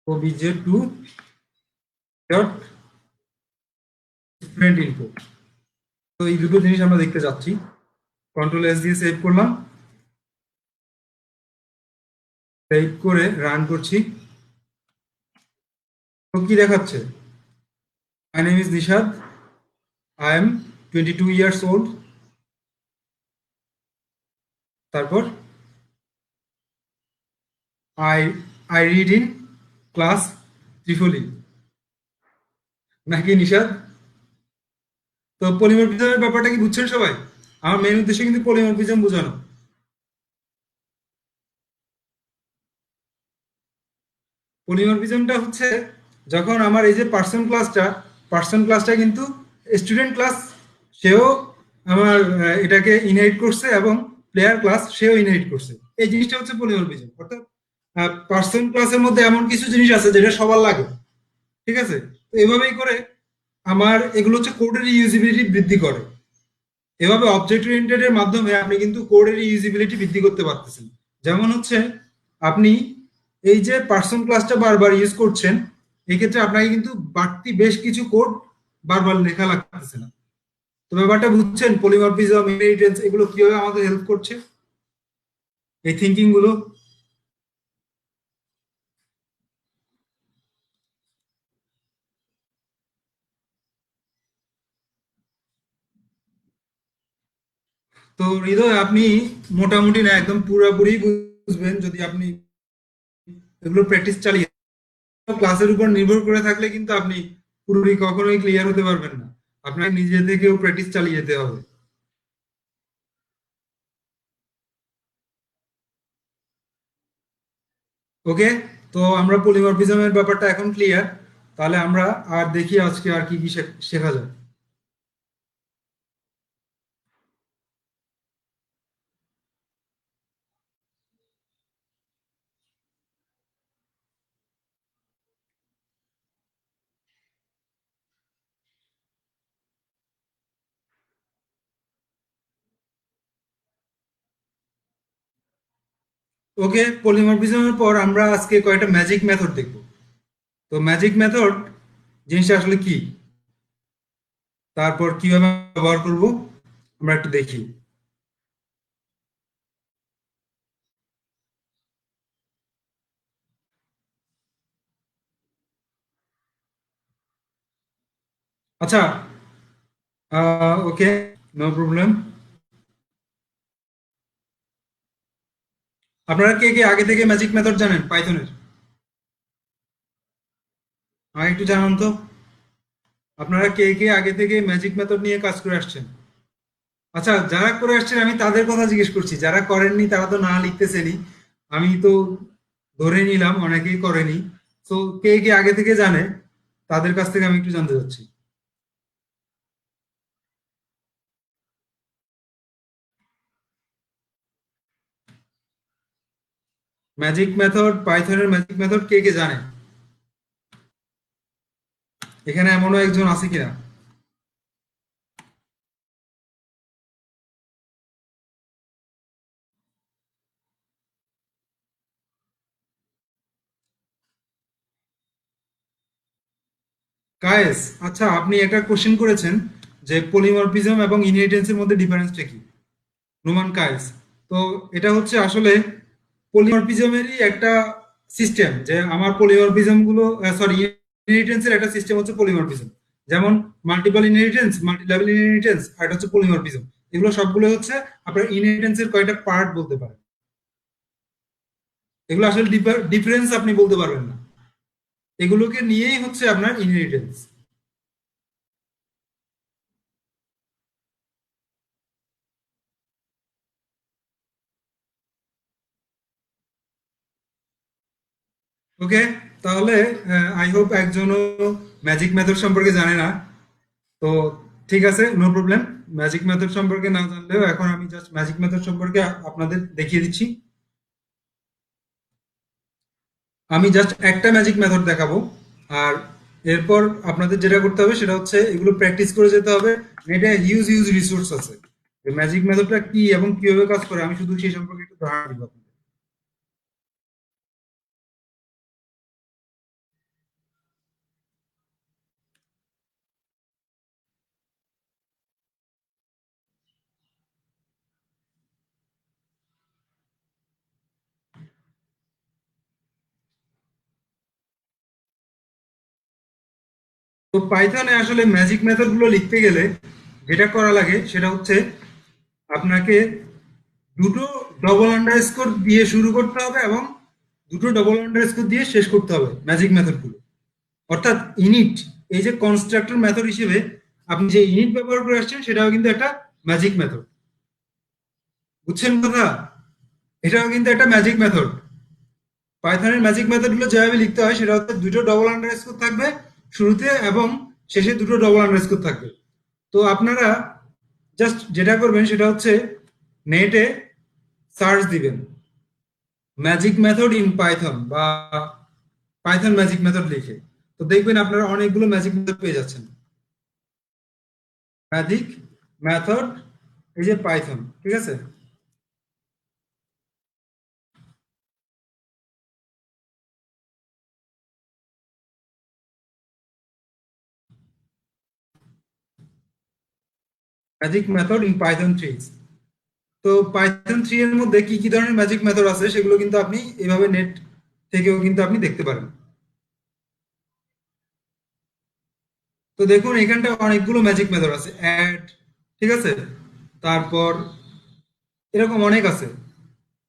OBJ two dot student info. তো এই দুটো জিনিস আমরা দেখতে চাচ্ছি। কন্ট্রোল এস দিয়ে সেভ করলাম। সেভ করে রান করছি। তো কি দেখাচ্ছে? My name is Nishad, I am 22 years old. তারপর I I read in class ত্রিফলি, নাকি নিশাদ? তো পলিমরফিজমের ব্যাপারটা কি বুঝছেন সবাই? আমার মেন উদ্দেশ্য কিন্তু পলিমরফিজম বোঝানো। পলিমরফিজমটা হচ্ছে যখন আমার এই যে পার্সন ক্লাসটা কিন্তু স্টুডেন্ট ক্লাস, সেও আমার এটাকে ইনহেরিট করছে, এবং প্লেয়ার ক্লাস সেও ইনহেরিট করছে। এই জিনিসটা হচ্ছে পলিমরফিজম। অর্থাৎ পার্সন ক্লাসের মধ্যে এমন কিছু জিনিস আছে যেটা সবার লাগে। ঠিক আছে, তো এভাবেই করে আমার এগুলো হচ্ছে কোডের ইউজিবিলিটি বৃদ্ধি করে। এভাবে অবজেক্ট ওরিয়েন্টেড এর মাধ্যমে আপনি কিন্তু কোডের ইউজিবিলিটি বৃদ্ধি করতে পারতেছেন। যেমন হচ্ছে আপনি এই যে পার্সন ক্লাসটা বারবার ইউজ করছেন, এক্ষেত্রে আপনাকে কিন্তু বাড়তি বেশ কিছু কোড বারবার লেখা লাগতেছে না। তো ব্যাপারটা বুঝছেন, পলিমরফিজম, ইনহেরিটেন্স এগুলো কিভাবে আমাদের হেল্প করছে, এই থিঙ্কিং গুলো? তো হৃদয়, আপনি মোটামুটি না একদম পুরোপুরি বুঝবেন যদি আপনি এগুলো প্র্যাকটিস চালিয়ে, ক্লাসের উপর নির্ভর করে থাকলে কিন্তু আপনি পুরোপুরি কখনোই ক্লিয়ার হতে পারবেন না। আপনাকে নিজে থেকেও প্র্যাকটিস চালিয়ে যেতে হবে। ওকে, তো আমরা পলিমরফিজমের ব্যাপারটা এখন ক্লিয়ার। তাহলে আমরা আর দেখি আজকে আর কি কি শেখা যায়। ওকে, পলিমরফিজমের পর আমরা আজকে কয়েকটা ম্যাজিক মেথড দেখব। তো ম্যাজিক মেথড জিনিসটা আসলে কি, তারপর কিভাবে ব্যবহার করব, আমরা একটু দেখি। আচ্ছা, ওকে, নো প্রবলেম। আপনারা কে কে আগে থেকে ম্যাজিক মেথড জানেন পাইথনের? আমাকে একটু জানান তো, আপনারা কে কে আগে থেকে ম্যাজিক মেথড নিয়ে কাজ করে আসছেন? আচ্ছা, যারা করে আসছেন আমি তাদের কথা জিজ্ঞেস করছি, যারা করেননি তারা তো না লিখতেছেনই। আমি তো ধরে নিলাম অনেকেই করেনি। তো কে কে আগে থেকে জানে, তাদের কাছ থেকে আমি একটু জানতে চাচ্ছি। ম্যাজিক মেথড, পাইথনের ম্যাজিক মেথড কে কে জানে? এখানে এমনও একজন আছে কিনা? কায়েস, আচ্ছা, আপনি একটা কোশ্চেন করেছেন যে পলিমরফিজম এবং ইনহেরিটেন্সের মধ্যে ডিফারেন্সটা কি। নোমান কায়েস, তো এটা হচ্ছে আসলে পলিমরফিজমেরই একটা সিস্টেম, যে আমার পলিমরফিজম গুলো, সরি, ইনহেরিটেন্সের একটা সিস্টেম হচ্ছে পলিমরফিজম। যেমন multiple inheritance, multi level inheritance, আর এটা হচ্ছে পলিমরফিজম। এগুলো সবগুলো হচ্ছে আপনার ইনহেরিটেন্সের কয়েকটা পার্ট বলতে পারেন। এগুলো আসলে ডিফারেন্স আপনি বলতে পারবেন না। এগুলোকে নিয়েই হচ্ছে আপনার ইনহেরিটেন্স। ওকে, তাহলে আই হোপ একজনও ম্যাজিক মেথড সম্পর্কে জানে না। তো ঠিক আছে, নো প্রবলেম। ম্যাজিক মেথড সম্পর্কে না জানলেও এখন আমি জাস্ট ম্যাজিক মেথড সম্পর্কে আপনাদের দেখিয়ে দিচ্ছি। আমি জাস্ট একটা ম্যাজিক মেথড দেখাবো। আর এরপর আপনাদের যেটা করতে হবে সেটা হচ্ছে এগুলো প্র্যাকটিস করে যেতে হবে। এটা হিউজ হিউজ রিসোর্স আছে। ম্যাজিক মেথডটা কি এবং কিভাবে কাজ করে আমি শুধু সেই সম্পর্কে একটু ধারণা দিব আপনাদের। তো পাইথনে আসলে ম্যাজিক মেথড গুলো লিখতে গেলে যেটা করা লাগে সেটা হচ্ছে আপনাকে দুটো ডবল আন্ডারস্কোর দিয়ে শুরু করতে হবে এবং দুটো ডবল আন্ডারস্কোর দিয়ে শেষ করতে হবে ম্যাজিক মেথড গুলো। অর্থাৎ ইনিট, এই যে কনস্ট্রাক্টর মেথড হিসেবে আপনি যে ইনিট ব্যবহার করে আসছেন সেটাও কিন্তু একটা ম্যাজিক মেথড। বুঝছেন কথা? এটাও কিন্তু একটা ম্যাজিক মেথড। পাইথনের ম্যাজিক মেথড গুলো যেভাবে লিখতে হয় সেটা হচ্ছে দুটো ডবল আন্ডারস্কোর থাকবে শুরুতে এবং শেষে দুটো ডবল আন্ডারস্কোর থাকবে। তো আপনারা জাস্ট যেটা করবেন সেটা হচ্ছে নেটে সার্চ দিবেন ম্যাজিক মেথড ইন পাইথন বা পাইথন ম্যাজিক মেথড লিখে। তো দেখবেন আপনারা অনেকগুলো ম্যাজিক মেথড পেয়ে যাচ্ছেন। ম্যাজিক মেথড, এই যে পাইথন, ঠিক আছে। Magic method in Python three. তো পাইথন থ্রি এর মধ্যে কি কি ধরনের ম্যাজিক মেথড আছে সেগুলো কিন্তু আপনি এভাবে নেট থেকেও কিন্তু আপনি দেখতে পারেন। তো দেখুন এখানটা অনেকগুলো ম্যাজিক মেথড আছে। অ্যাড, ঠিক আছে, তারপর এরকম অনেক আছে।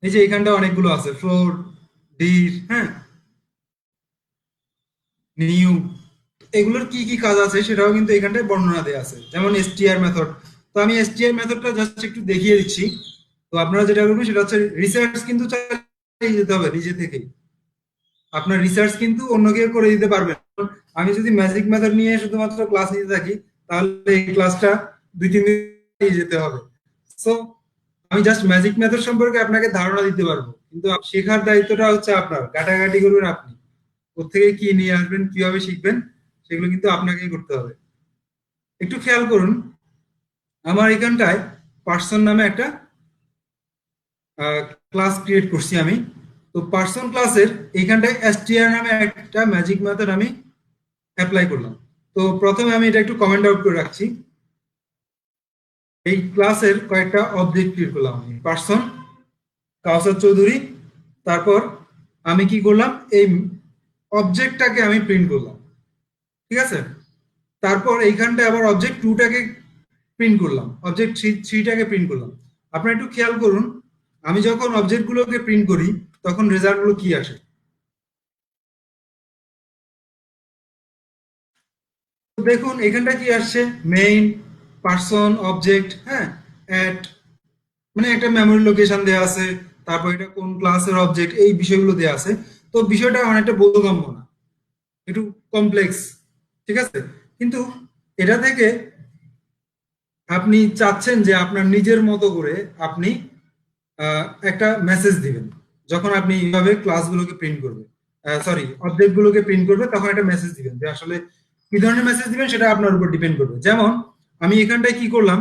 এই যে এখানটা অনেকগুলো আছে, ফ্লোর, ডির, হ্যাঁ, নিউ, এগুলোর কি কি কাজ আছে সেটাও কিন্তু এখানটায় বর্ণনা দেওয়া আছে, যেমন এসটিআর মেথড। তো আমি এসটিআর মেথডটা জাস্ট একটু দেখিয়ে দিচ্ছি। তো আপনারা যেটা করবেন সেটা হচ্ছে রিসার্চ কিন্তু চালিয়ে যেতে হবে নিজে থেকেই। আপনার রিসার্চ কিন্তু অন্য কেউ করে দিতে পারবেন না। আমি যদি ম্যাজিক মেথড নিয়ে শুধুমাত্র ক্লাস নিতে থাকি, তাহলে এই ক্লাসটা 2-3 দিন নিয়ে যেতে হবে। সো আমি জাস্ট ম্যাজিক মেথড সম্পর্কে আপনাকে ধারণা দিতে পারবো, কিন্তু শেখার দায়িত্বটা হচ্ছে আপনার, ঘাটাঘাটি করবেন আপনি, কোত্থেকে কি নিয়ে আসবেন, কিভাবে শিখবেন, সেগুলো কিন্তু আপনাকেই করতে হবে। একটু খেয়াল করুন, আমার এখানটায় পার্সন নামে একটা ক্লাস ক্রিয়েট করছি আমি। তো পার্সন ক্লাসের এইখানটায় এসটিআর নামে একটা ম্যাজিক মেথড আমি অ্যাপ্লাই করলাম। তো প্রথমে আমি এটা একটু কমেন্ট আউট করে রাখছি। এই ক্লাসের কয়েকটা অবজেক্ট ক্রিয়েট করলাম আমি, পার্সন কাউসার চৌধুরী। তারপর আমি কি করলাম, এই অবজেক্টটাকে আমি প্রিন্ট করলাম, ঠিক আছে। তারপর এইখানটায় আবার অবজেক্ট টুটাকে প্রিন্ট করলাম, অবজেক্ট থ্রিটাকে প্রিন্ট করলাম। আপনারা একটু খেয়াল করুন, আমি যখন অবজেক্টগুলোকে প্রিন্ট করি তখন রেজাল্টগুলো কি আসে। তো দেখুন এখানটা কি আসছে, মেইন, পার্সন, অবজেক্ট, হ্যাঁ, অ্যাট, মানে একটা মেমোরি লোকেশন দেওয়া আছে, তারপর এটা কোন ক্লাসের অবজেক্ট, এই বিষয়গুলো দেওয়া আছে। তো বিষয়টা অনেকটা বোধগম্য না, একটু কমপ্লেক্স, ঠিক আছে। কিন্তু এটা থেকে আপনি চাচ্ছেন যে আপনার নিজের মতো করে আপনি একটা মেসেজ দিবেন। যখন আপনি এইভাবে ক্লাসগুলোকে প্রিন্ট করবে, সরি, অবজেক্টগুলোকে প্রিন্ট করবে, তখন একটা মেসেজ দিবেন, যে আসলে কি ধরনের মেসেজ দিবেন সেটা আপনার উপর ডিপেন্ড করবে। যেমন আমি এখানটায় কি করলাম,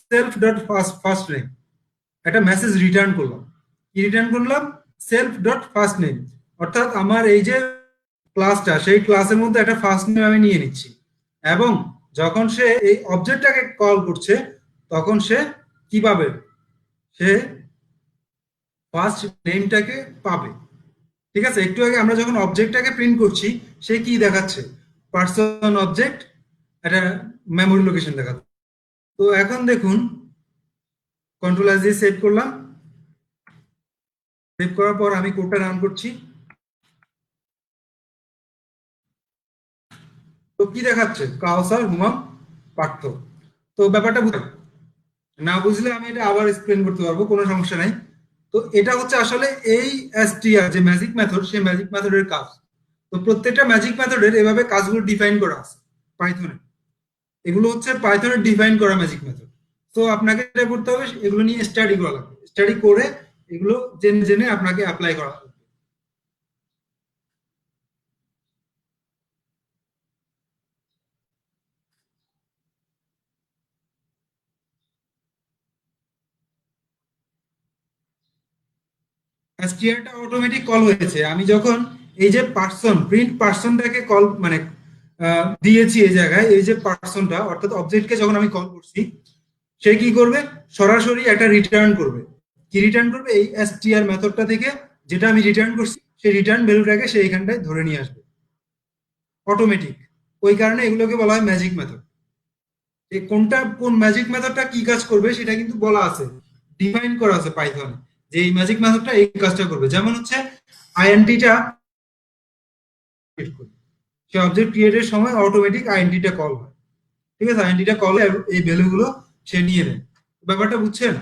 self dot first first name, একটা মেসেজ রিটার্ন করলাম। কি রিটার্ন করলাম, সেলফ ডট ফার্স্ট নেম, অর্থাৎ আমার এই যে ক্লাসটা, সেই ক্লাসের মধ্যে একটা ফার্স্ট নেম আমি নিয়ে নিচ্ছি। এবং যখন সে এই অবজেক্টটাকে কল করছে, তখন সে কি পাবে, সে ফার্স্ট নেমটাকে পাবে। ঠিক আছে, একটু আগে আমরা যখন অবজেক্টটাকে প্রিন্ট করছি, সে কি দেখাচ্ছে, পার্সন অবজেক্ট, একটা মেমোরি লোকেশন দেখাচ্ছে। তো এখন দেখুন, কন্ট্রোল এস দিয়ে সেভ করলাম। সেভ করার পর আমি কোডটা রান করছি। তো কি দেখাচ্ছে, কাউসার, হুমাম, পার্থ। তো ব্যাপারটা না বুঝলে আমি এটা আবার এক্সপ্লেন করতে পারবো, কোনো সমস্যা নাই। তো এটা হচ্ছে আসলে এই এসটিআর যে ম্যাজিক মেথড, সেই ম্যাজিক মেথডের কাজ। তো প্রত্যেকটা ম্যাজিক মেথডের এভাবে কাজগুলো ডিফাইন করা আছে পাইথনে। এগুলো হচ্ছে পাইথনের ডিফাইন করা ম্যাজিক মেথড। তো আপনাকে যেটা করতে হবে, এগুলো নিয়ে স্টাডি করা লাগবে, স্টাডি করে এগুলো জেনে জেনে আপনাকে অ্যাপ্লাই করা লাগবে। এসটিআরটা অটোমেটিক কল হয়েছে, আমি যখন এই যে পার্সন, প্রিন্ট পার্সনটাকে কল মানে দিয়েছি এই জায়গায়, এই যে পার্সনটা অর্থাৎ অবজেক্টকে যখন আমি কল করছি, সে কি করবে, সরাসরি একটা রিটার্ন করবে। কি রিটার্ন করবে, এই এসটিআর মেথডটা থেকে যেটা আমি রিটার্ন করছি, সেই রিটার্ন ভ্যালুটাকে সে এখানটায় ধরে নিয়ে আসবে অটোমেটিক। ওই কারণে এগুলোকে বলা হয় ম্যাজিক মেথড। যে কোনটা, কোন ম্যাজিক মেথডটা কি কাজ করবে সেটা কিন্তু বলা আছে, ডিফাইন করা আছে পাইথনে, যে এই ম্যাজিক মেথডটা এই কাজটা করবে। যেমন হচ্ছে আইএনটিটা ক্রিয়েট করবে, সে অবজেক্ট ক্রিয়েটের সময় অটোমেটিক আইএনটিটা কল হয়, ঠিক আছে, আইএনটিটা কল এই ভ্যালুগুলো সে নিয়ে নেয়। ব্যাপারটা বুঝছেন।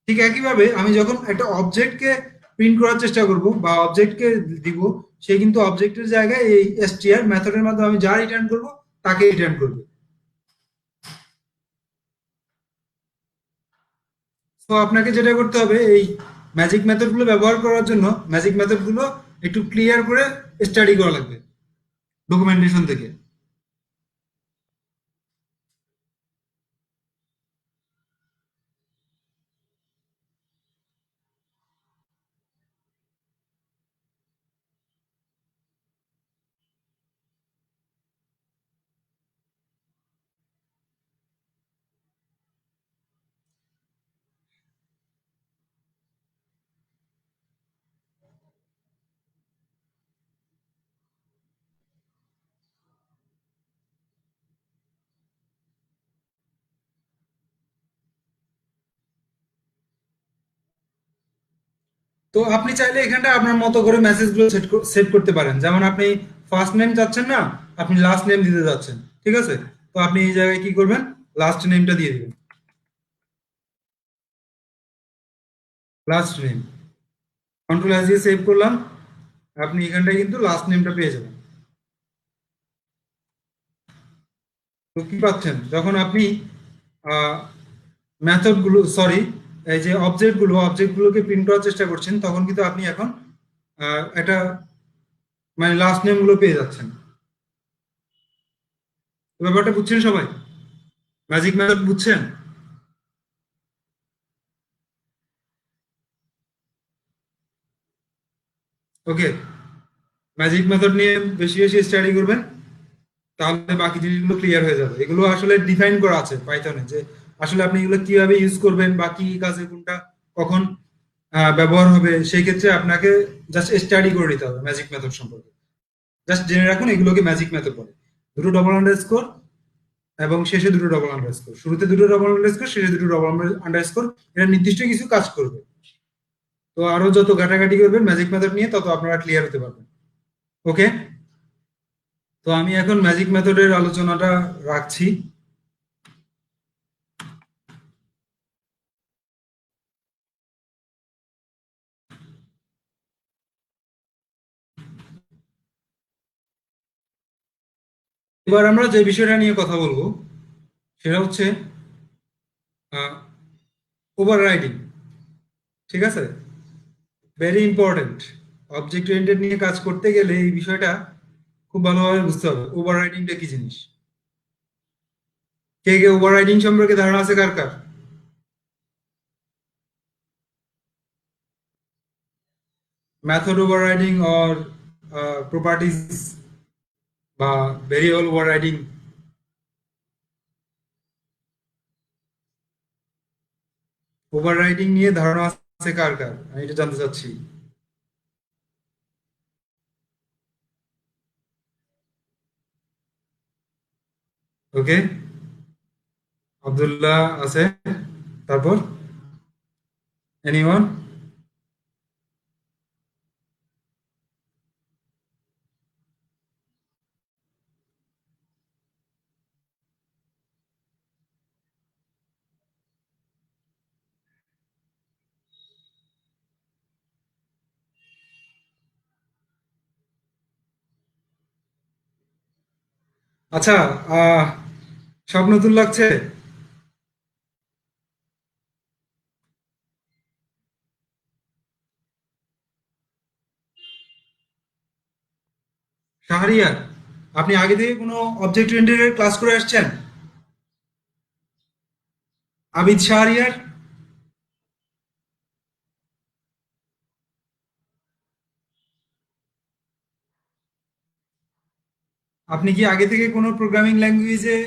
ঠিক একইভাবে আমি যখন একটা অবজেক্টকে প্রিন্ট করার চেষ্টা করব বা অবজেক্টকে দিব, সে কিন্তু অবজেক্টের জায়গায় এই এসটিআর মেথডের মাধ্যমে আমি যা রিটার্ন করব তাকে রিটার্ন করবে। তো আপনাকে যেটা করতে হবে, এই ম্যাজিক মেথড গুলো ব্যবহার করার জন্য ম্যাজিক মেথড গুলো একটু ক্লিয়ার করে স্টাডি করা লাগবে ডকুমেন্টেশন থেকে। তো আপনি চাইলে এখানটা আপনার মতো করে মেসেজগুলো সেট করতে পারেন, যেমন আপনি ফার্স্ট নেম চাচ্ছেন না, আপনি লাস্ট নেম দিতে যাচ্ছেন, ঠিক আছে? তো আপনি এই জায়গায় কি করবেন, লাস্ট নেমটা দিয়ে দিবেন, লাস্ট নেম, কন্ট্রোল এস দিয়ে সেভ করলাম। আপনি এখানটায় কিন্তু লাস্ট নেমটা পেয়ে যাবেন। তো কি পাচ্ছেন যখন আপনি মেথড গুলো, সরি, এই যে অবজেক্টগুলোকে প্রিন্ট করার চেষ্টা করছেন, তখন কিন্তু আপনি এখন একটা মানে লাস্ট নেম গুলো পেয়ে যাচ্ছেন। তো ব্যাপারটা বুঝছেন সবাই? ম্যাজিক মেথড বুঝছেন? ওকে, ম্যাজিক মেথড নিয়ে বেশি বেশি স্টাডি করবেন, তাহলে বাকি জিনিসগুলো ক্লিয়ার হয়ে যাবে। এগুলো আসলে ডিফাইন করা আছে পাইথনে, যে আসলে আপনি এগুলো কিভাবে ইউজ করবেন বা কি কাজে কোনটা কখন ব্যবহার হবে, সেই ক্ষেত্রে আপনাকে জাস্ট স্টাডি করে নিতে হবে ম্যাজিক মেথড সম্পর্কে। জাস্ট জেনে রাখুন এগুলোকে ম্যাজিক মেথড বলে। দুটো ডবল আন্ডারস্কোর এবং শেষে দুটো ডবল আন্ডারস্কোর, শুরুতে দুটো ডবল আন্ডারস্কোর, শেষে দুটো ডবল আন্ডারস্কোর, এটা নির্দিষ্ট কিছু কাজ করবে। তো আরো যত ঘাটাঘাটি করবেন ম্যাজিক মেথড নিয়ে, তত আপনারা ক্লিয়ার হতে পারবেন। ওকে, তো আমি এখন ম্যাজিক মেথডের আলোচনাটা রাখছি। এবার আমরা যে বিষয়টা নিয়ে কথা বলবো সেটা হচ্ছে ওভার রাইডিং, ঠিক আছে? Very important. অবজেক্ট ওরিয়েন্টেড নিয়ে কাজ করতে গেলে এই বিষয়টা খুব ভালোভাবে বুঝতে হবে, ওভার রাইডিংটা কি জিনিস। কে কে ওভার রাইডিং সম্পর্কে ধারণা আছে কার কার? Method overriding or properties বা variable overriding, overriding নিয়ে ধারণা আছে কার কার, আমি এটা জানতে চাচ্ছি। ওকে, আব্দুল্লাহ আছে, তারপর এনিওয়ান? আচ্ছা, আহ সব নতুন লাগছে? শাহরিয়ার, আপনি আগে থেকে কোনো অবজেক্ট ওরিয়েন্টেড ক্লাস করে আসছেন? আবিদ শাহরিয়ার, আপনি কি আগে থেকে কোনো প্রোগ্রামিং ল্যাঙ্গুয়েজে?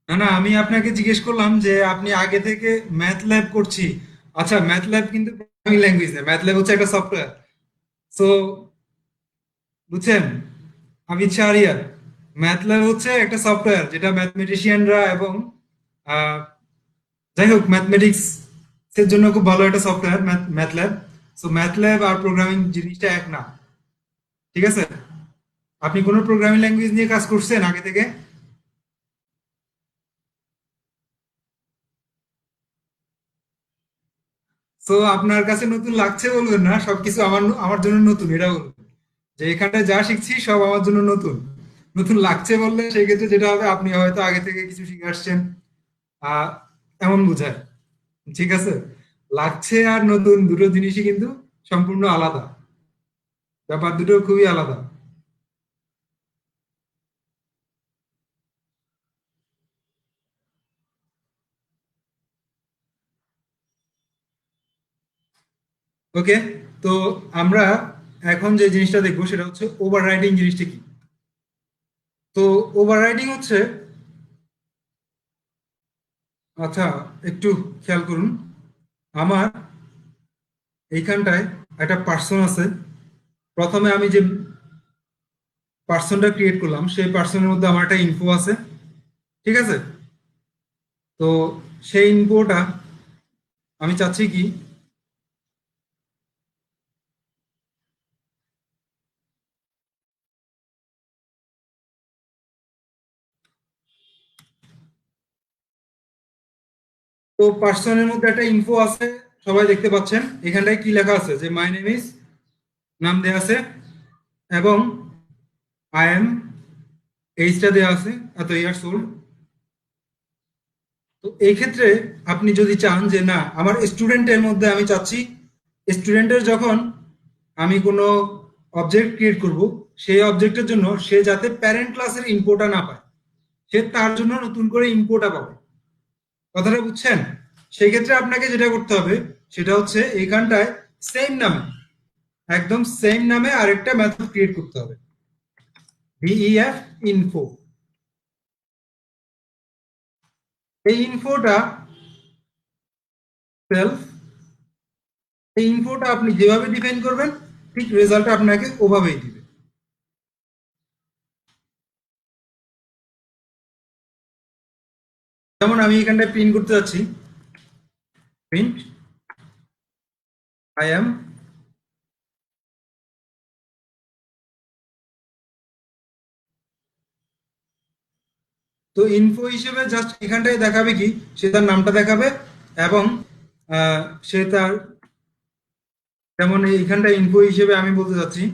না না, আমি আপনাকে জিজ্ঞেস করলাম যে আপনি আগে থেকে ম্যাথ ল্যাব করছি। আচ্ছা, ম্যাথ ল্যাব কিন্তু প্রোগ্রামিং ল্যাঙ্গুয়েজ না, ম্যাথ ল্যাব হচ্ছে একটা সফটওয়্যার। সো বুঝছেন আবিদ শাহরিয়ার, ম্যাথ ল্যাব হচ্ছে একটা সফটওয়্যার যেটা ম্যাথমেটিশিয়ানরা এবং আহ, যাই হোক ম্যাথমেটিক্স এর জন্য খুব ভালো একটা software math lab. So math lab আর প্রোগ্রামিং জিনিসটা এক না, ঠিক আছে? আপনি কোনো প্রোগ্রামিং ল্যাঙ্গুয়েজ নিয়ে কাজ করছেন আগে থেকে? সো আপনার কাছে নতুন লাগছে বলবেন না, সবকিছু আমার জন্য নতুন এটা বলবেন, যে এখানে যা শিখছি সব আমার জন্য নতুন। নতুন লাগছে বললে সেই ক্ষেত্রে যেটা হবে, আপনি হয়তো আগে থেকে কিছু শিখে আসছেন, আহ এমন বোঝায়, ঠিক আছে? লাগছে আর নতুন দুটো জিনিসই কিন্তু সম্পূর্ণ আলাদা, ব্যাপার দুটো খুবই আলাদা। ওকে, তো আমরা এখন যে জিনিসটা দেখবো সেটা হচ্ছে ওভার রাইডিং জিনিসটা কি। তো ওভাররাইডিং হচ্ছে, আচ্ছা একটু খেয়াল করুন, আমার এইখানটায় একটা পার্সন আছে। প্রথমে আমি যে পার্সনটা ক্রিয়েট করলাম সেই পার্সনের মধ্যে আমার একটা ইনফো আছে, ঠিক আছে? তো সেই ইনফোটা আমি চাচ্ছি কি, তো পার্সনের মধ্যে একটা ইনফো আছে, সবাই দেখতে পাচ্ছেন এখানটায় কি লেখা আছে, যে মাই নেম ইজ, নাম দেয়া আছে, এবং আই এম, এইজটা দেয়া আছে, এত ইয়ার্স ওল্ড। তো এই ক্ষেত্রে আপনি যদি চান যে না, আমার স্টুডেন্টের মধ্যে আমি চাচ্ছি স্টুডেন্টের যখন আমি কোনো অবজেক্ট ক্রিয়েট করব, সেই অবজেক্টের জন্য সে যাতে প্যারেন্ট ক্লাসের ইনপোটা না পায়, সে তার জন্য নতুন করে ইনপোটা পাবে। কথাটা বুঝছেন? সেই ক্ষেত্রে আপনাকে যেটা করতে হবে সেটা হচ্ছে এইখানটায় সেম নামে, একদম সেম নামে আরেকটা মেথড ক্রিয়েট করতে হবে, ভিইএফ ইনফো। এই ইনফোটা সেলফ, এই ইনফোটা আপনি যেভাবে ডিফাইন করবেন ঠিক রেজাল্ট আপনাকে ওভাবেই দিবে। যেমন আমি এখানটায় প্রিন্ট করতে যাচ্ছি, প্রিন্ট আই এম, তো ইনফো হিসেবে জাস্ট এখানটায় দেখাবে কি, সে তার নামটা দেখাবে, এবং আহ, সে তার, যেমন এইখানটায় ইনফো হিসেবে আমি বলতে চাচ্ছি,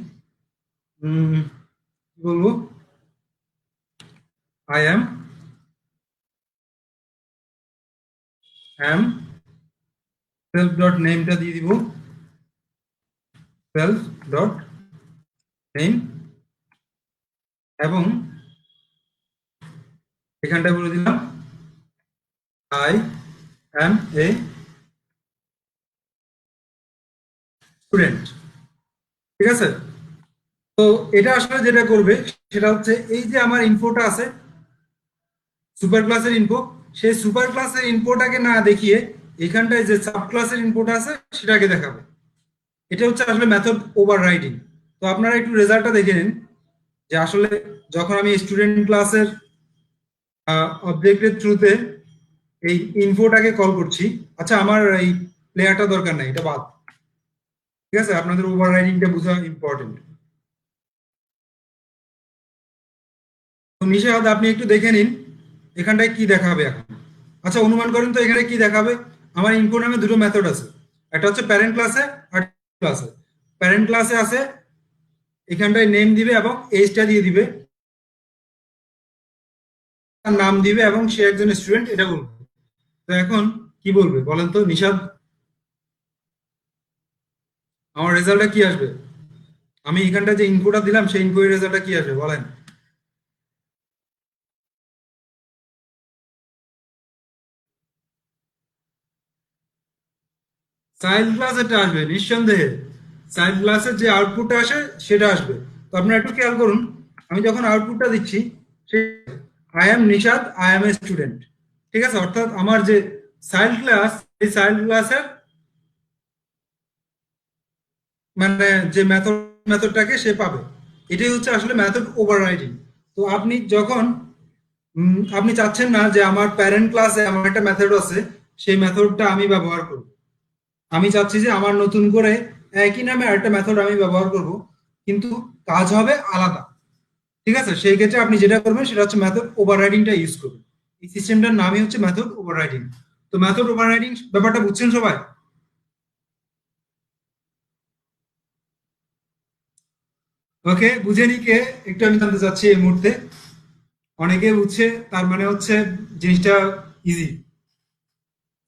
কি বলবো, আই এম সেলফ ডট নেমটা দিয়ে দিব, সেলফ ডট নেম, এবং এখানটায় বলে দিলাম আই এম এ স্টুডেন্ট, ঠিক আছে? তো এটা আসলে যেটা করবে সেটা হচ্ছে এই যে আমার ইনফোটা আছে সুপার ক্লাসের ইনফো, সেই সুপার ক্লাসের ইনফোটাকে না দেখিয়ে এখানটায় যে সাব ক্লাসের ইনফোটা আছে সেটাকে দেখাবে। এটা হচ্ছে আসলে মেথড ওভাররাইডিং। তো আপনারা একটু রেজাল্টটা দেখে নিন, যে আসলে যখন আমি স্টুডেন্ট ক্লাসের অবজেক্টের থ্রুতে এই ইনফোটাকে কল করছি, আচ্ছা আমার এই প্লেয়ারটা দরকার নাই, এটা বাদ, ঠিক আছে? আপনাদের ওভাররাইডিংটা বোঝা ইম্পর্টেন্ট। তো নিশাদ আপনি একটু দেখে নিন এখানটায় কি দেখাবে এখন। আচ্ছা অনুমান করেন তো এখানে কি দেখাবে। আমার ইনফো নামে দুটো মেথড আছে, একটা হচ্ছে প্যারেন্ট ক্লাসে আর ক্লাসে। প্যারেন্ট ক্লাসে আছে, এখানটায় নেম দিবে এবং এজটা দিয়ে দিবে, তার নাম দিবে এবং সে একজন স্টুডেন্ট এটা বলবে। তো এখন কি বলবে বলেন তো নিশাদ, আমার রেজাল্টটা কি আসবে? আমি এখানটা যে ইনফোটা দিলাম সেই ইনফোর রেজাল্টটা কি আসবে বলেন? চাইল্ড ক্লাসেরটা আসবে নিঃসন্দেহে, চাইল্ড ক্লাসের যে আউটপুটটা আসে সেটা আসবে। তো আপনারা একটু খেয়াল করুন, আমি যখন আউটপুটটা দিচ্ছি, I am Nishad, I am a student, ঠিক আছে? অর্থাৎ আমার যে চাইল্ড ক্লাস, এই চাইল্ড ক্লাসের মানে যে মেথডটাকে সে পাবে। এটাই হচ্ছে আসলে মেথড ওভাররাইডিং। তো আপনি যখন আপনি চাচ্ছেন না যে আমার প্যারেন্ট ক্লাসে আমার একটা মেথড আছে, সেই মেথডটা আমি ব্যবহার করব, আমি চাচ্ছি যে আমার নতুন করে একই নামে আরেকটা মেথড আমি ব্যবহার করব, কিন্তু কাজ হবে আলাদা, ঠিক আছে? সেই ক্ষেত্রে আপনি যেটা করবেন সেটা হচ্ছে মেথড ওভাররাইডিংটা ইউজ করবেন। এই সিস্টেমটার নামই হচ্ছে মেথড ওভাররাইডিং। তো মেথড ওভাররাইডিং ব্যাপারটা বুঝছেন সবাই? ওকে, বুঝেনি কে একটু আমি জানতে চাচ্ছি এই মুহূর্তে। অনেকে বুঝছে, তার মানে হচ্ছে জিনিসটা ইজি।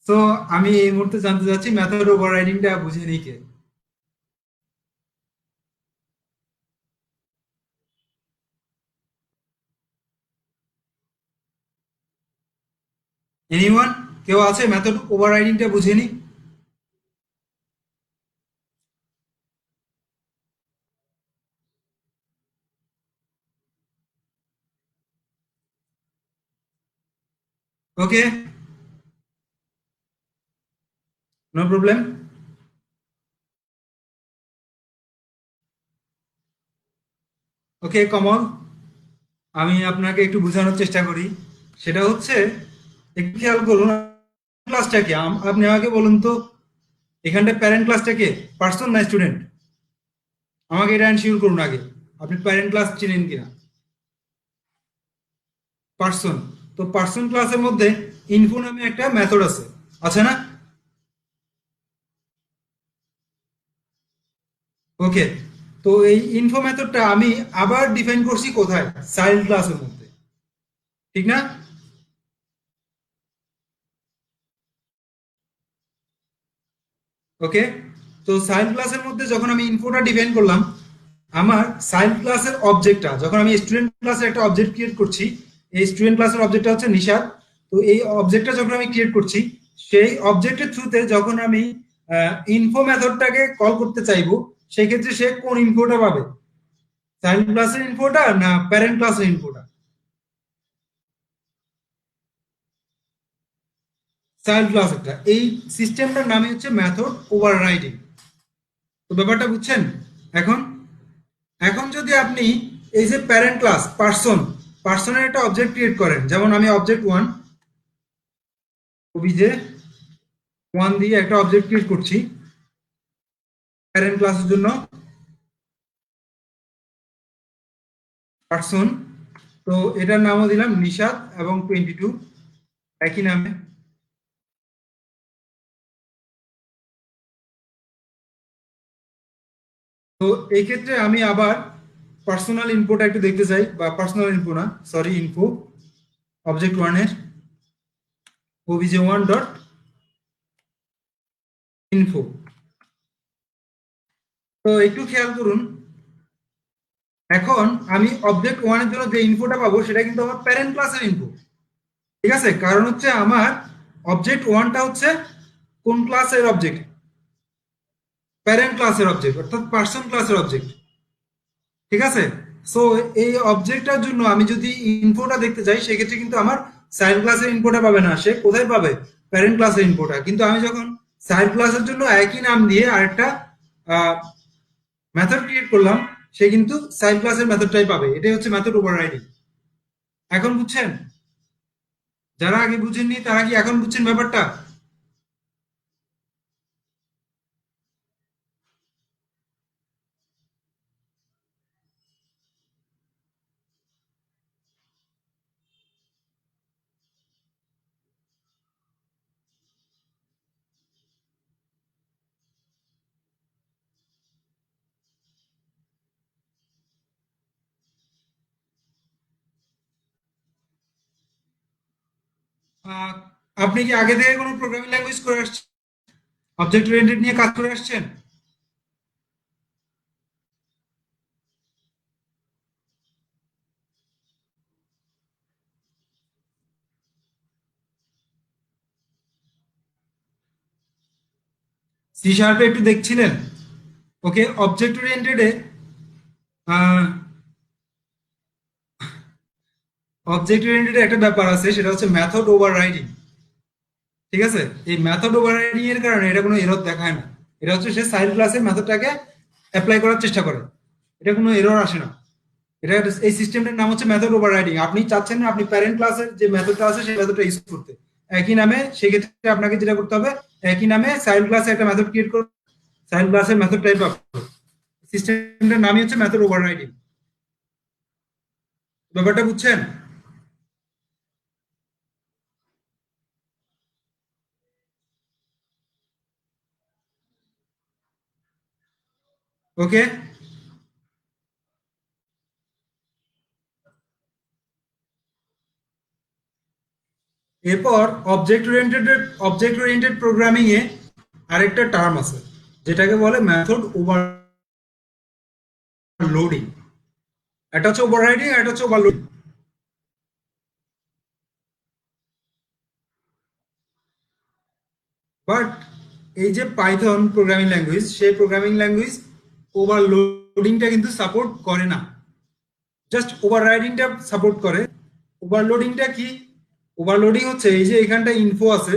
তো আমি এই মুহূর্তে জানতে চাচ্ছি মেথড ওভাররাইডিংটা বুঝেনি কে? এনিওয়ান, কেউ আছে মেথড ওভাররাইডিংটা বুঝেনি? ওকে, নো প্রবলেম। ওকে কমল, আমি আপনাকে একটু বোঝানোর চেষ্টা করি। সেটা হচ্ছে, একটু খেয়াল করুন ক্লাসটা কি। আপনি আমাকে বলুন তো, এখানটায় প্যারেন্ট ক্লাসটা কে, পার্সন না স্টুডেন্ট? আমাকে এটা এনশিওর করুন আগে, আপনি প্যারেন্ট ক্লাস চিনেন কিনা। পার্সন। তো পার্সন ক্লাসের মধ্যে ইনফো নামে একটা মেথড আছে, আছে না? ওকে, তো এই ইনফো মেথডটা আমি আবার ডিফাইন করছি কোথায়, চাইল্ড ক্লাসের মধ্যে, ঠিক না? ওকে, তো চাইল্ড ক্লাসের মধ্যে যখন আমি ইনফোটা ডিফাইন করলাম, আমার চাইল্ড ক্লাসের অবজেক্টটা যখন আমি স্টুডেন্ট ক্লাসের একটা অবজেক্ট ক্রিয়েট করছি, এই স্টুডেন্ট ক্লাসের অবজেক্টটা হচ্ছে নিশাদ। তো এই অবজেক্টটা যখন আমি ক্রিয়েট করছি, সেই অবজেক্টের থ্রুতে যখন আমি ইনফো মেথডটাকে কল করতে চাইবো, সেই ক্ষেত্রে সে কোন ইনফোটা পাবে, চাইল্ড ক্লাসের ইনফোটা না প্যারেন্ট ক্লাসের ইনফোটা? চাইল্ড ক্লাসেরটা। এই সিস্টেমটার নামই হচ্ছে মেথড ওভাররাইডিং। তো ব্যাপারটা বুঝছেন এখন? এখন যদি আপনি এই যে প্যারেন্ট ক্লাস পার্সন, পার্সনের একটা অবজেক্ট ক্রিয়েট করেন, যেমন আমি অবজেক্ট ওয়ান, ওবিজে ওয়ান দিয়ে একটা অবজেক্ট ক্রিয়েট করছি প্যারেন্ট ক্লাসের জন্য, পার্সন। তো এটার নামও দিলাম নিশাদ এবং 22, একই নামে। তো এই ক্ষেত্রে আমি আবার পার্সোনাল ইনফোটা একটু দেখতে চাই, বা পার্সোনাল ইনফো না, সরি, ইনফো অবজেক্ট ওয়ানের ওবিজে ওয়ান ডট ইনফো। তো একটু খেয়াল করুন, এখন আমি অবজেক্ট ওয়ানের জন্য যে ইনফোটা পাবো সেটা কিন্তু আমার প্যারেন্ট ক্লাসের ইনফো, ঠিক আছে? কারণ হচ্ছে আমার অবজেক্ট ওয়ানটা হচ্ছে কোন ক্লাসের অবজেক্ট, প্যারেন্ট ক্লাসের অবজেক্ট, অর্থাৎ পার্সন ক্লাসের অবজেক্ট, ঠিক আছে? সো এই অবজেক্টটার জন্য আমি যদি ইনফোটা দেখতে চাই, সেক্ষেত্রে কিন্তু আমার চাইল্ড ক্লাসের ইনফোটা পাবে না, সে কোথায় পাবে, প্যারেন্ট ক্লাসের ইনফোটা। কিন্তু আমি যখন চাইল্ড ক্লাসের জন্য একই নাম দিয়ে আরেকটা মেথড ক্রিয়েট করলাম, সে কিন্তু চাইল্ড ক্লাসের মেথডটাই পাবে। এটাই হচ্ছে মেথড ওভাররাইডিং। এখন বুঝছেন? যারা আগে বুঝেননি তারা কি এখন বুঝছেন ব্যাপারটা? আহ, আপনি কি আগে থেকে কোনো প্রোগ্রামিং ল্যাঙ্গুয়েজ করে আসছেন, অবজেক্ট ওরিয়েন্টেড নিয়ে কাজ করে আসছেন? সি শার্পে একটু দেখছিলেন? ওকে, অবজেক্ট ওরিয়েন্টেডে অবজেক্ট ওরিয়েন্টেড একটা ব্যাপার আছে, সেটা হচ্ছে মেথড ওভাররাইডিং, ঠিক আছে? এই মেথড ওভাররাইডিং এর কারণে এটা কোনো এরর দেখায় না। এটা হচ্ছে সে চাইল্ড ক্লাসের মেথডটাকে অ্যাপ্লাই করার চেষ্টা করে, এটা কোনো এরর আসে না। এটা, এই সিস্টেমটার নাম হচ্ছে মেথড ওভাররাইডিং। আপনি চাচ্ছেন না আপনি প্যারেন্ট ক্লাসের যে মেথডটা আছে সেই মেথডটা ইউজ করতে, একই নামে, সেক্ষেত্রে আপনাকে যেটা করতে হবে, একই নামে চাইল্ড ক্লাসে একটা মেথড ক্রিয়েট করুন, চাইল্ড ক্লাসের মেথড টাইপ পাবে। সিস্টেমটার নামই হচ্ছে মেথড ওভাররাইডিং। ব্যাপারটা বুঝছেন? ওকে, এরপর অবজেক্ট ওরিয়েন্টেড প্রোগ্রামিং এ আরেকটা টার্ম আছে, যেটাকে বলে মেথড ওভারলোডিং। এটা হচ্ছে ওভাররাইডিং, এটা হচ্ছে ওভারলোডিং। বাট এই যে পাইথন প্রোগ্রামিং ল্যাঙ্গুয়েজ, সেই প্রোগ্রামিং ল্যাঙ্গুয়েজ ওভারলোডিংটা কিন্তু সাপোর্ট করে না, জাস্ট ওভাররাইডিংটা সাপোর্ট করে। ওভারলোডিংটা কি? ওভারলোডিং হচ্ছে এই যে এখানটা ইনফো আছে,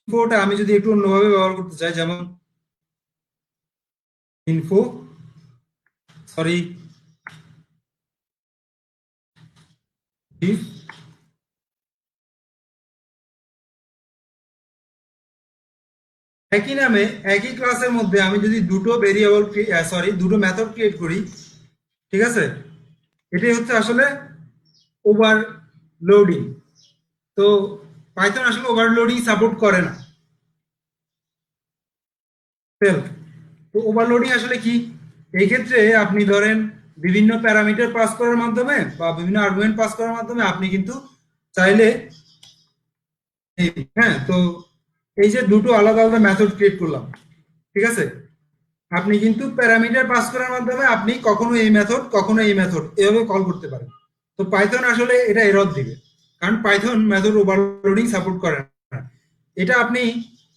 ইনফোটা আমি যদি একটু অন্যভাবে ব্যবহার করতে চাই, যেমন ইনফো, সরি, একই নামে একই ক্লাসের মধ্যে আমি যদি দুটো ভেরিয়েবল, সরি, দুটো মেথড ক্রিয়েট করি, ঠিক আছে, এটাই হচ্ছে আসলে ওভারলোডিং। তো পাইথন আসলে ওভারলোডিং সাপোর্ট করে না। সেলফ, তো ওভারলোডিং আসলে কি? এই ক্ষেত্রে আপনি ধরেন বিভিন্ন প্যারামিটার পাস করার মাধ্যমে বা বিভিন্ন আর্গুমেন্ট পাস করার মাধ্যমে আপনি কিন্তু চাইলে হ্যাঁ, তো এই যে দুটো আলাদা আলাদা মেথড ক্রিয়েট করলাম, ঠিক আছে, আপনি কিন্তু প্যারামিটার পাস করার মাধ্যমে আপনি কখনো এই মেথড কখনো এই মেথড এভাবে কল করতে পারেন। তো পাইথন আসলে এটা এরর দিবে, কারণ পাইথন মেথড ওভারলোডিং সাপোর্ট করে না। এটা আপনি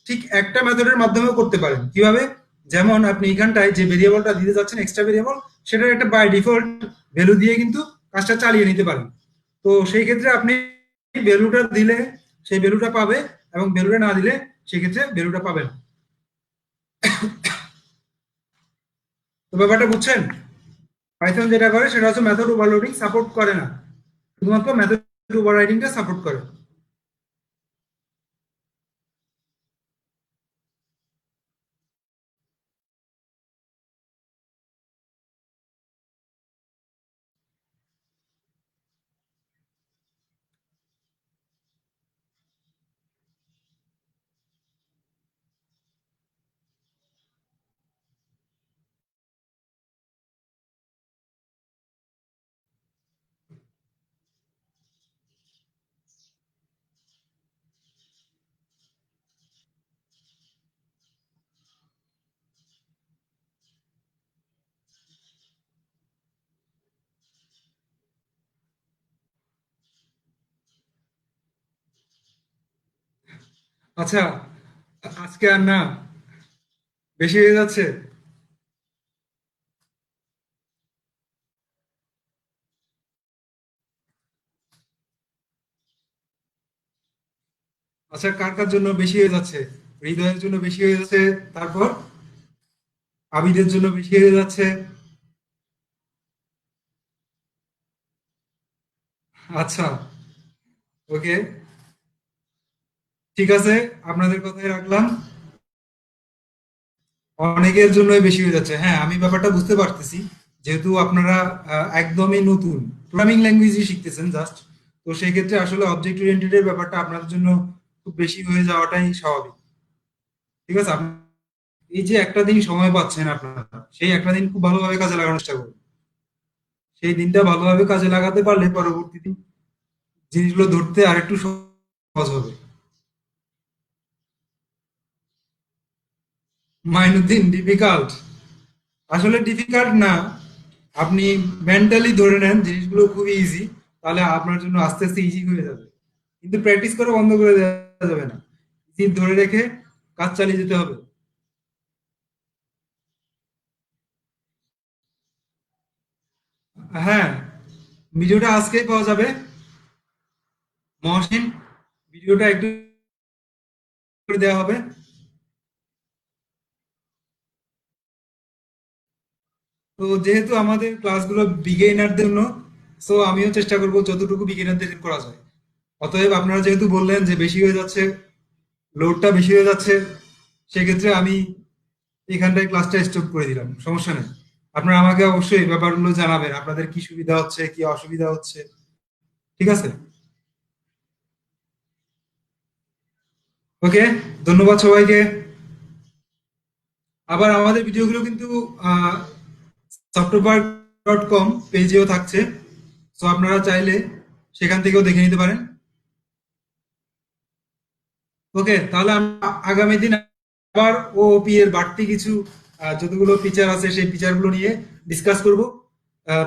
ঠিক একটা মেথডের মাধ্যমেও করতে পারেন। কিভাবে? যেমন আপনি এখানটায় যে ভেরিয়েবলটা দিতে যাচ্ছেন এক্সট্রা ভেরিয়েবল, সেটার একটা বাই ডিফল্ট ভ্যালু দিয়ে কিন্তু কাজটা চালিয়ে নিতে পারেন। তো সেই ক্ষেত্রে আপনি ভ্যালুটা দিলে সেই ভ্যালুটা পাবে, এবং ভ্যালুটা না দিলে সেক্ষেত্রে ভ্যালুটা পাবে না। তো ব্যাপারটা বুঝছেন? পাইথন যেটা করে সেটা হচ্ছে মেথড ওভারলোডিং সাপোর্ট করে না, শুধুমাত্র মেথড ওভাররাইডিংটা সাপোর্ট করে। আচ্ছা, আজকে আর না, বেশি হয়ে যাচ্ছে। আচ্ছা, কার কার জন্য বেশি হয়ে যাচ্ছে? হৃদয়ের জন্য বেশি হয়ে যাচ্ছে, তারপর আবিদের জন্য বেশি হয়ে যাচ্ছে। আচ্ছা, ওকে, ঠিক আছে, আপনাদের কথাই রাখলাম। অনেকের জন্যই বেশি হয়ে যাচ্ছে, হ্যাঁ, আমি ব্যাপারটা বুঝতে পারতেছি। যেহেতু আপনারা একদমই নতুন প্রোগ্রামিং ল্যাঙ্গুয়েজই শিখতেছেন জাস্ট, তো সেই ক্ষেত্রে আসলে অবজেক্ট ওরিয়েন্টেড এর ব্যাপারটা আপনাদের জন্য খুব বেশি হয়ে যাওয়াটাই স্বাভাবিক। ঠিক আছে, এই যে একটা দিন সময় পাচ্ছেন আপনারা, সেই একটা দিন খুব ভালোভাবে কাজে লাগানোর চেষ্টা করুন। সেই দিনটা ভালোভাবে কাজে লাগাতে পারলে পরবর্তী দিন জিনিসগুলো ধরতে আরেকটু সহজ হবে। মাইনুদ্দিন, ডিফিকাল্ট? আসলে ডিফিকাল্ট না, আপনি মেন্টালি ধরে নেন জিনিসগুলো খুবই ইজি, তাহলে আপনার জন্য আস্তে আস্তে ইজি হয়ে যাবে। কিন্তু প্র্যাকটিস করে বন্ধ করে দেওয়া যাবে না, ইজি ধরে রেখে কাজ চালিয়ে যেতে হবে। হ্যাঁ, ভিডিওটা আজকেই পাওয়া যাবে। মহসিন, ভিডিওটা একটু করে দেওয়া হবে। তো যেহেতু আমাদের ক্লাসগুলো বিগিনারদের জন্য, সো আমিও চেষ্টা করব যতটুকু বিগিনারদের করা যায়। অতএব আপনারা যেহেতু বললেন যে বেশি হয়ে যাচ্ছে, লোডটা বেশি হয়ে যাচ্ছে, সেক্ষেত্রে আমি এখানটায় ক্লাসটা স্টপ করে দিলাম, সমস্যা নেই। আপনারা আমাকে অবশ্যই এই ব্যাপারগুলো জানাবেন, আপনাদের কি সুবিধা হচ্ছে কি অসুবিধা হচ্ছে, ঠিক আছে? ওকে, ধন্যবাদ সবাইকে। আবার আমাদের ভিডিওগুলো কিন্তু সফটওয়্যার.com পেজেও থাকছে, তো আপনারা চাইলে সেখান থেকেও দেখে নিতে পারেন। ওকে, তাহলে আমরা আগামী দিন আবার ওপি এর বাড়তি কিছু যতগুলো ফিচার আছে সেই ফিচারগুলো নিয়ে ডিসকাস করব।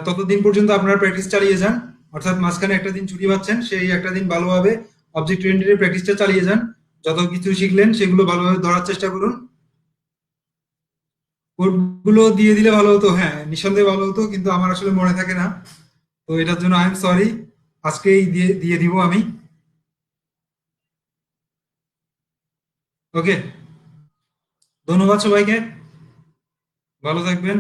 ততদিন পর্যন্ত আপনারা প্র্যাকটিস চালিয়ে যান, অর্থাৎ মাঝখানে একটা দিন ছুটি পাচ্ছেন, সেই একটা দিন ভালোভাবে অবজেক্ট ওরিয়েন্টেড প্র্যাকটিসটা চালিয়ে যান। যত কিছু শিখলেন সেগুলো ভালোভাবে ধরার চেষ্টা করুন। কোডগুলো দিয়ে দিলে ভালো হতো, হ্যাঁ, নিঃসন্দেহে ভালো হতো, কিন্তু আমার আসলে মনে থাকে না। তো এটার জন্য আই এম সরি, আজকেই দিয়ে দিয়ে দিব আমি। ওকে, ধন্যবাদ সবাইকে, ভালো থাকবেন।